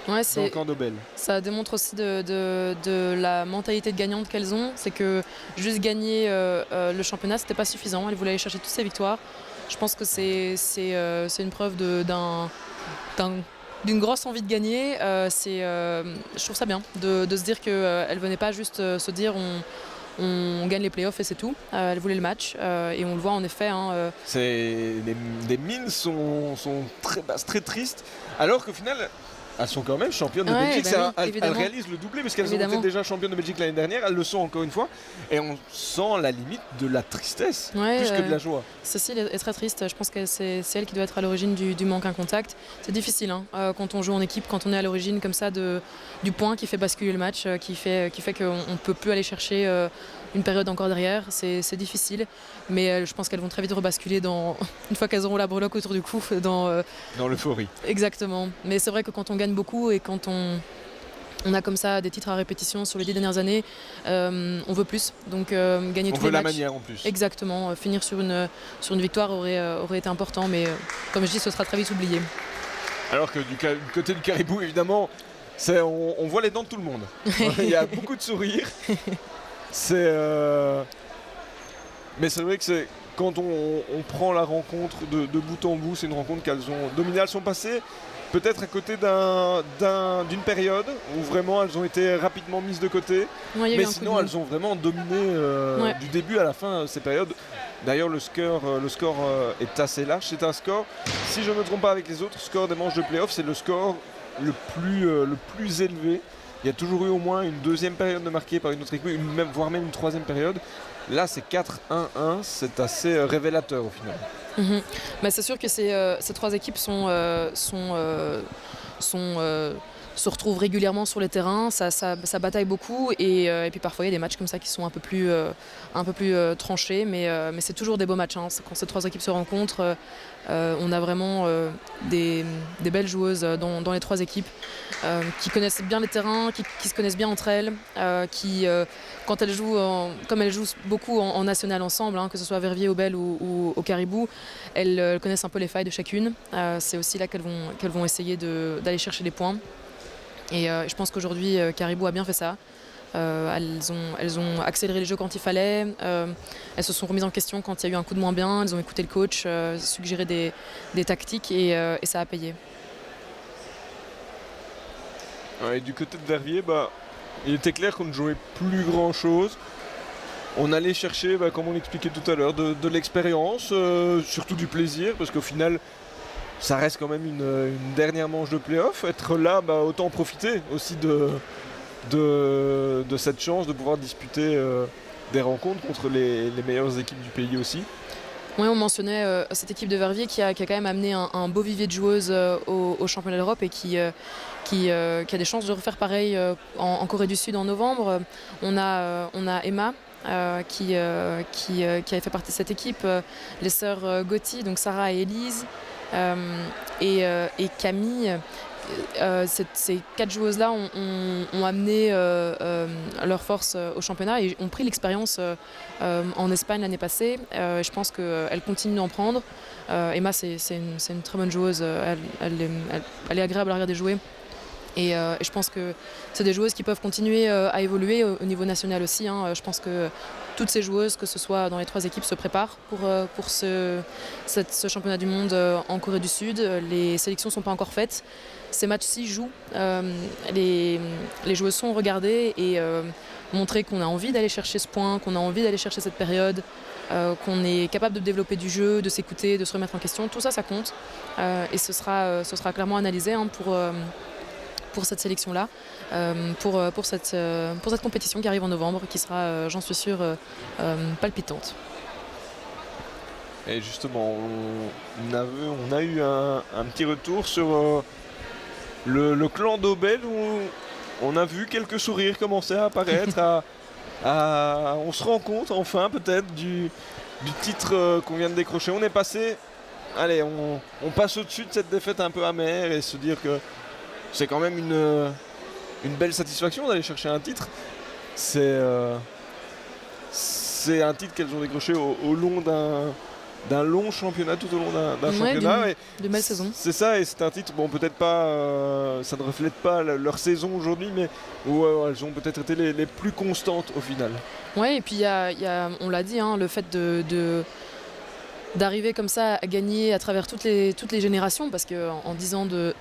Ouais, dans le camp d'Aubel. ça démontre aussi de la mentalité de gagnante qu'elles ont. C'est que juste gagner le championnat, c'était pas suffisant. Elles voulaient aller chercher toutes ces victoires. Je pense que c'est une preuve d'une grosse envie de gagner. Je trouve ça bien de se dire qu'elles ne venaient pas juste se dire on gagne les playoffs et c'est tout. Elles voulaient le match et on le voit en effet. Les mines sont très basses, très tristes, alors qu'au final, elles sont quand même championnes de Belgique. Bah oui, elles réalisent le doublé parce qu'elles ont été déjà championnes de Belgique l'année dernière. Elles le sont encore une fois et on sent la limite de la tristesse plus que de la joie. Cécile est très triste. Je pense que c'est elle qui doit être à l'origine du manque à contact. C'est difficile quand on joue en équipe, quand on est à l'origine comme ça du point qui fait basculer le match, qui fait qu'on ne peut plus aller chercher une période encore derrière. C'est difficile, mais je pense qu'elles vont très vite rebasculer une fois qu'elles auront la breloque autour du cou. Dans l'euphorie. Exactement. Mais c'est vrai que quand on gagne beaucoup et quand on a comme ça des titres à répétition sur les 10 dernières années, on veut plus. Donc gagner tous les matchs. On veut la manière en plus. Exactement. Finir sur une victoire aurait été important, mais comme je dis, ce sera très vite oublié. Alors que du côté du Caribou, évidemment, on voit les dents de tout le monde. Il y a beaucoup de sourires. Mais c'est vrai que quand on prend la rencontre de bout en bout, c'est une rencontre qu'elles ont dominée. Elles sont passées peut-être à côté d'une période où vraiment elles ont été rapidement mises de côté. Ouais, mais sinon elles ont vraiment dominé du début à la fin ces périodes. D'ailleurs le score est assez large. C'est un score, si je ne me trompe pas avec les autres scores des manches de play-off, c'est le score le plus élevé. Il y a toujours eu au moins une deuxième période de marquée par une autre équipe, voire même une troisième période. Là, c'est 4-1-1, c'est assez révélateur au final. Mais c'est sûr que ces trois équipes se retrouvent régulièrement sur les terrains, ça bataille beaucoup et puis parfois il y a des matchs comme ça qui sont un peu plus tranchés, mais c'est toujours des beaux matchs. Quand ces trois équipes se rencontrent, on a vraiment des belles joueuses dans les trois équipes qui connaissent bien les terrains, qui se connaissent bien entre elles, qui quand elles jouent, comme elles jouent beaucoup en national ensemble, que ce soit à Verviers, Aubel ou au Caribou, elles connaissent un peu les failles de chacune. C'est aussi là qu'elles vont essayer d'aller chercher les points. Et je pense qu'aujourd'hui, Caribou a bien fait ça. Elles ont accéléré les jeux quand il fallait. Elles se sont remises en question quand il y a eu un coup de moins bien. Elles ont écouté le coach, suggéré des tactiques et ça a payé. Et du côté de Verviers, il était clair qu'on ne jouait plus grand-chose. On allait chercher, comme on l'expliquait tout à l'heure, de l'expérience, surtout du plaisir, parce qu'au final, ça reste quand même une dernière manche de play-off. Être là, autant profiter aussi de cette chance de pouvoir disputer des rencontres contre les meilleures équipes du pays aussi. Oui, on mentionnait cette équipe de Verviers qui a quand même amené un beau vivier de joueuses au championnat d'Europe et qui a des chances de refaire pareil en Corée du Sud en novembre. On a Emma qui a fait partie de cette équipe, les sœurs Gotti, donc Sarah et Élise. Et Camille, ces quatre joueuses-là ont amené leur force au championnat et ont pris l'expérience en Espagne l'année passée. Je pense qu'elles continuent d'en prendre. Emma, c'est une très bonne joueuse. Elle est agréable à regarder jouer. Et je pense que c'est des joueuses qui peuvent continuer à évoluer au niveau national aussi. Je pense que toutes ces joueuses, que ce soit dans les trois équipes, se préparent pour ce championnat du monde en Corée du Sud. Les sélections ne sont pas encore faites. Ces matchs-ci jouent. Les joueuses sont regardées et montrer qu'on a envie d'aller chercher ce point, qu'on a envie d'aller chercher cette période, qu'on est capable de développer du jeu, de s'écouter, de se remettre en question. Tout ça, ça compte. Et ce sera clairement analysé pour cette sélection-là, pour cette compétition qui arrive en novembre, qui sera, j'en suis sûre, palpitante. Et justement, on a eu un petit retour sur le clan d'Aubel où on a vu quelques sourires commencer à apparaître. On se rend compte enfin peut-être du titre qu'on vient de décrocher. On est passé, on passe au-dessus de cette défaite un peu amère et se dire que c'est quand même une belle satisfaction d'aller chercher un titre. C'est un titre qu'elles ont décroché au long d'un long championnat tout au long d'un championnat. De belle saison. C'est ça, et c'est un titre, bon peut-être pas, ça ne reflète pas leur saison aujourd'hui, mais où elles ont peut-être été les plus constantes au final. Ouais, et puis on l'a dit, hein, le fait d'arriver comme ça à gagner à travers toutes les générations, parce qu'en 10 ans de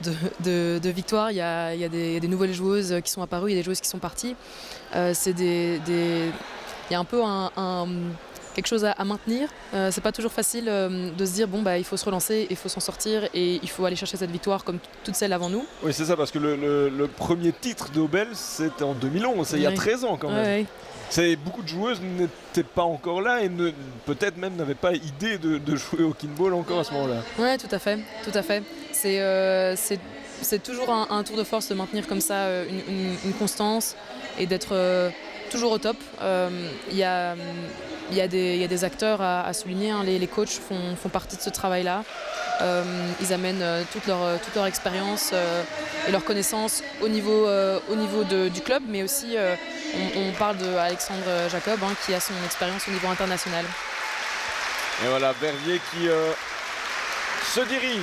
victoire, il y a des nouvelles joueuses qui sont apparues, il y a des joueuses qui sont parties. Il y a un peu quelque chose à maintenir. C'est pas toujours facile de se dire bon bah il faut se relancer, il faut s'en sortir et il faut aller chercher cette victoire comme toutes celles avant nous. Oui, c'est ça, parce que le premier titre d'Obel c'était en 2011, c'est il y a 13 ans quand même. Beaucoup de joueuses n'étaient pas encore là et peut-être même n'avaient pas idée de jouer au kinball encore à ce moment-là. Oui, tout à fait. C'est toujours un tour de force de maintenir comme ça une constance et d'être toujours au top. Il y a des acteurs à souligner, hein. Les coachs font partie de ce travail-là. Ils amènent toute leur expérience et leur connaissance au niveau du club, mais aussi on parle d'Alexandre Jacob, hein, qui a son expérience au niveau international. Et voilà, Verviers qui se dirige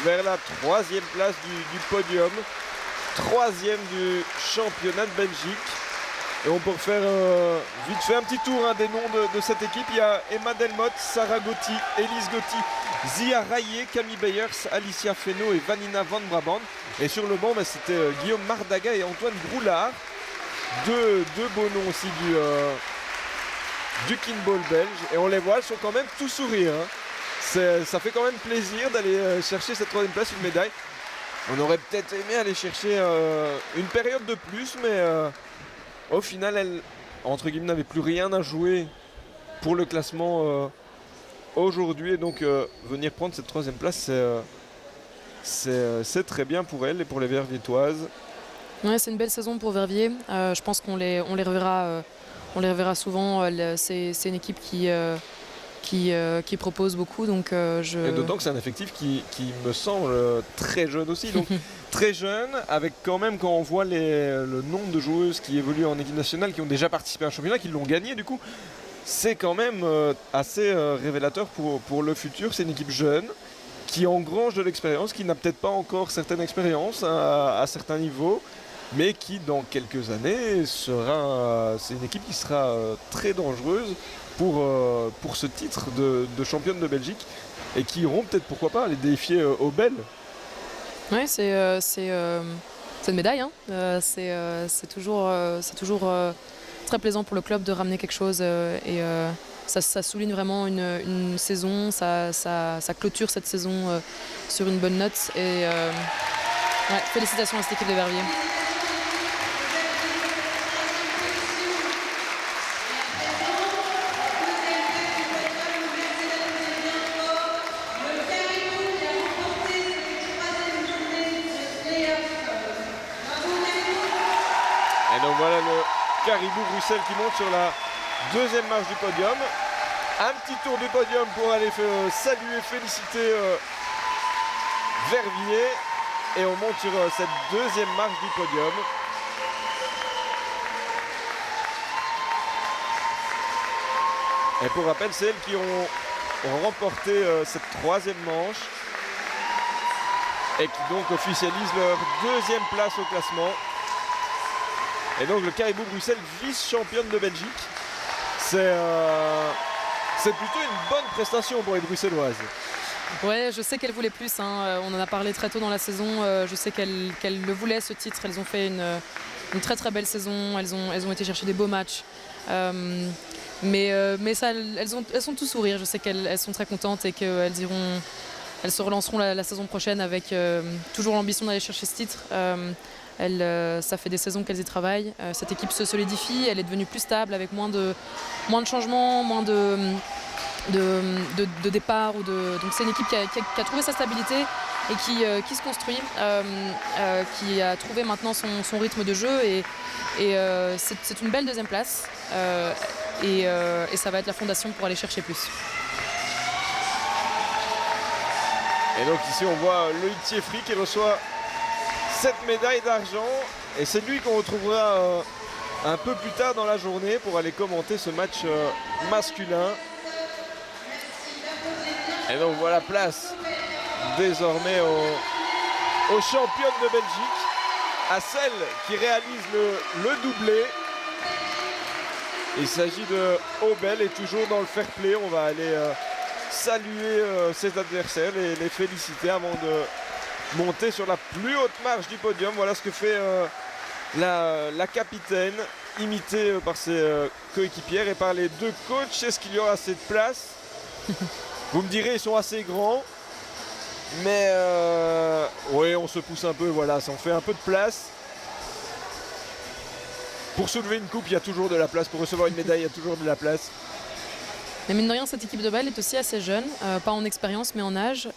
vers la 3e place du podium, 3e du championnat de Belgique. Et on peut faire vite fait un petit tour des noms de cette équipe. Il y a Emma Delmotte, Sarah Gotti, Elise Gotti, Zia Rayé, Camille Beyers, Alicia Feno et Vanina Van Brabant. Et sur le banc, c'était Guillaume Mardaga et Antoine Groulard. Deux beaux noms aussi du kinball belge. Et on les voit, elles sont quand même tout sourire. Hein. Ça fait quand même plaisir d'aller chercher cette 3e place, une médaille. On aurait peut-être aimé aller chercher une période de plus, mais au final, elles, entre guillemets, n'avaient plus rien à jouer pour le classement aujourd'hui. Et donc, venir prendre cette 3e place, c'est très bien pour elles et pour les Verviétoises. Ouais, c'est une belle saison pour Verviers. Je pense qu'on les reverra souvent. C'est une équipe qui propose beaucoup. Donc, Et d'autant que c'est un effectif qui me semble très jeune aussi. Donc, très jeune, avec quand même, quand on voit le nombre de joueuses qui évoluent en équipe nationale, qui ont déjà participé à un championnat, qui l'ont gagné du coup, c'est quand même assez révélateur pour le futur. C'est une équipe jeune qui engrange de l'expérience, qui n'a peut-être pas encore certaines expériences à certains niveaux, mais qui dans quelques années c'est une équipe qui sera très dangereuse pour ce titre de championne de Belgique et qui iront peut-être, pourquoi pas, les défier au Bel. Oui, c'est une médaille. Hein. C'est toujours très plaisant pour le club de ramener quelque chose et ça souligne vraiment une saison, ça clôture cette saison sur une bonne note. Et félicitations à cette équipe de Verviers. Voilà le Caribou Bruxelles qui monte sur la 2e marche du podium. Un petit tour du podium pour aller saluer, féliciter Verviers. Et on monte sur cette 2e marche du podium. Et pour rappel, c'est elles qui ont remporté cette 3e manche. Et qui donc officialisent leur 2e place au classement. Et donc le Caribou Bruxelles, vice-championne de Belgique. C'est plutôt une bonne prestation pour les Bruxelloises. Ouais, je sais qu'elles voulaient plus. Hein. On en a parlé très tôt dans la saison. Je sais qu'elles le voulaient, ce titre. Elles ont fait une très très belle saison. Elles ont été chercher des beaux matchs. Mais ça, elles sont tout sourire. Je sais qu'elles sont très contentes et qu'elles se relanceront la saison prochaine avec toujours l'ambition d'aller chercher ce titre. Ça fait des saisons qu'elles y travaillent. Cette équipe se solidifie, elle est devenue plus stable avec moins de changements, moins de départ. Donc c'est une équipe qui a trouvé sa stabilité et qui se construit, qui a trouvé maintenant son rythme de jeu. Et c'est une belle 2e place. Et ça va être la fondation pour aller chercher plus. Et donc ici on voit Loïc Thieffry qui reçoit cette médaille d'argent et c'est lui qu'on retrouvera un peu plus tard dans la journée pour aller commenter ce match masculin. Et donc voilà, place désormais aux championnes de Belgique, à celle qui réalise le doublé. Il s'agit de Obel et toujours dans le fair play. On va aller saluer ses adversaires et les féliciter avant de monter sur la plus haute marche du podium. Voilà ce que fait la capitaine, imitée par ses coéquipières et par les deux coachs. Est-ce qu'il y aura assez de place? Vous me direz, ils sont assez grands. Mais oui, on se pousse un peu, voilà, ça en fait un peu de place. Pour soulever une coupe, il y a toujours de la place. Pour recevoir une médaille, il y a toujours de la place. Mais mine de rien, cette équipe de Bâle est aussi assez jeune, pas en expérience mais en âge.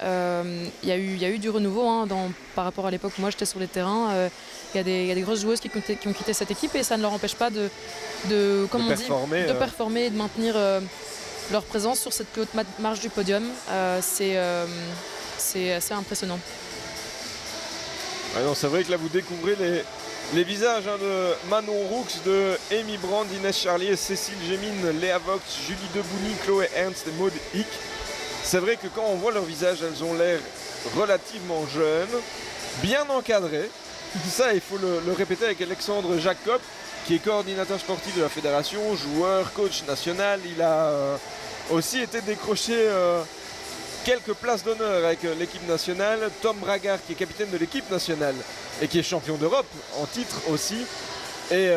Il y a eu du renouveau hein, par rapport à l'époque où moi j'étais sur les terrains. Il y a des grosses joueuses qui ont quitté cette équipe et ça ne leur empêche pas de performer et de maintenir leur présence sur cette plus haute marche du podium. C'est assez impressionnant. Ouais, c'est vrai que là vous découvrez les visages hein, de Manon Roux, de Amy Brand, Inès Charlier, Cécile Gémine, Léa Vox, Julie Debouni, Chloé Ernst et Maud Hick. C'est vrai que quand on voit leurs visages, elles ont l'air relativement jeunes, bien encadrées. Ça, il faut le répéter avec Alexandre Jacob, qui est coordinateur sportif de la fédération, joueur, coach national. Il a aussi été décroché quelques places d'honneur avec l'équipe nationale. Tom Bragard qui est capitaine de l'équipe nationale et qui est champion d'Europe en titre aussi. Et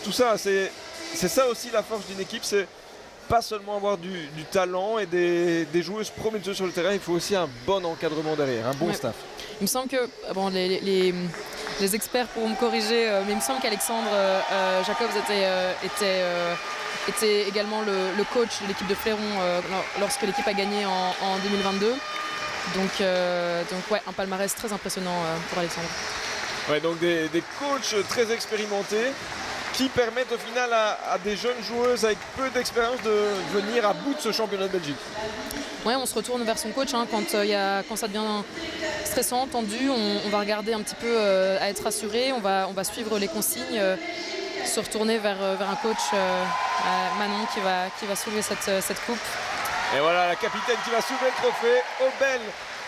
tout ça, c'est ça aussi la force d'une équipe, c'est pas seulement avoir du talent et des joueuses prometteuses sur le terrain, il faut aussi un bon encadrement derrière, un bon staff. Il me semble que, bon, les experts pourront me corriger, mais il me semble qu'Alexandre Jacobs était également le coach de l'équipe de Fléron lorsque l'équipe a gagné en 2022. Donc ouais, un palmarès très impressionnant pour Alexandre. Ouais, donc des coachs très expérimentés qui permettent au final à des jeunes joueuses avec peu d'expérience de venir à bout de ce championnat de Belgique. Ouais, on se retourne vers son coach hein, quand ça devient stressant, tendu, on va regarder un petit peu à être rassuré, on va suivre les consignes, se retourner vers un coach, Manon, qui va soulever cette coupe. Et voilà la capitaine qui va soulever le trophée. Obel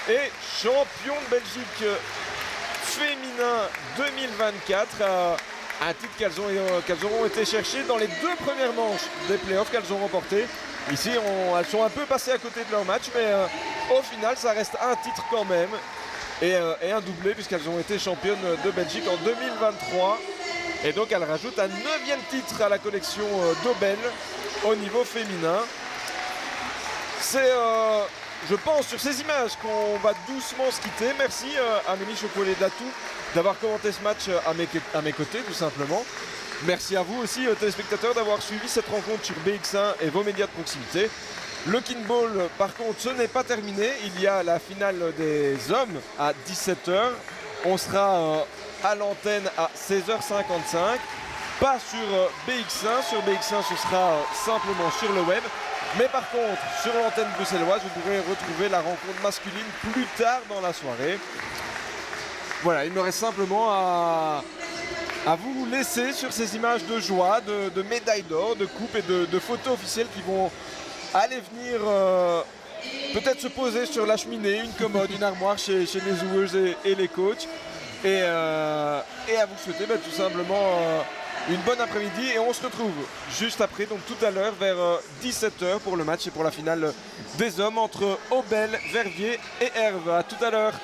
est champion de Belgique féminin 2024. Un titre qu'elles auront été chercher dans les deux premières manches des playoffs qu'elles ont remportées. Ici, elles sont un peu passées à côté de leur match, mais au final, ça reste un titre quand même. Et un doublé, puisqu'elles ont été championnes de Belgique en 2023. Et donc, elles rajoutent un 9e titre à la collection d'Obel au niveau féminin. C'est, je pense, sur ces images qu'on va doucement se quitter. Merci Amélie Chocolat-Datou d'avoir commenté ce match à mes côtés, tout simplement. Merci à vous aussi, téléspectateurs, d'avoir suivi cette rencontre sur BX1 et vos médias de proximité. Le Kinball, par contre, ce n'est pas terminé. Il y a la finale des hommes à 17h. On sera à l'antenne à 16h55. Pas sur BX1. Sur BX1, ce sera simplement sur le web. Mais par contre, sur l'antenne bruxelloise, vous pourrez retrouver la rencontre masculine plus tard dans la soirée. Voilà, il me reste simplement à vous laisser sur ces images de joie, de médailles d'or, de coupes et de photos officielles qui vont aller venir peut-être se poser sur la cheminée, une commode, une armoire chez les joueuses et les coachs. Et à vous souhaiter tout simplement une bonne après-midi et on se retrouve juste après, donc tout à l'heure vers 17h pour le match et pour la finale des hommes entre Obel, Verviers et Herve. À tout à l'heure.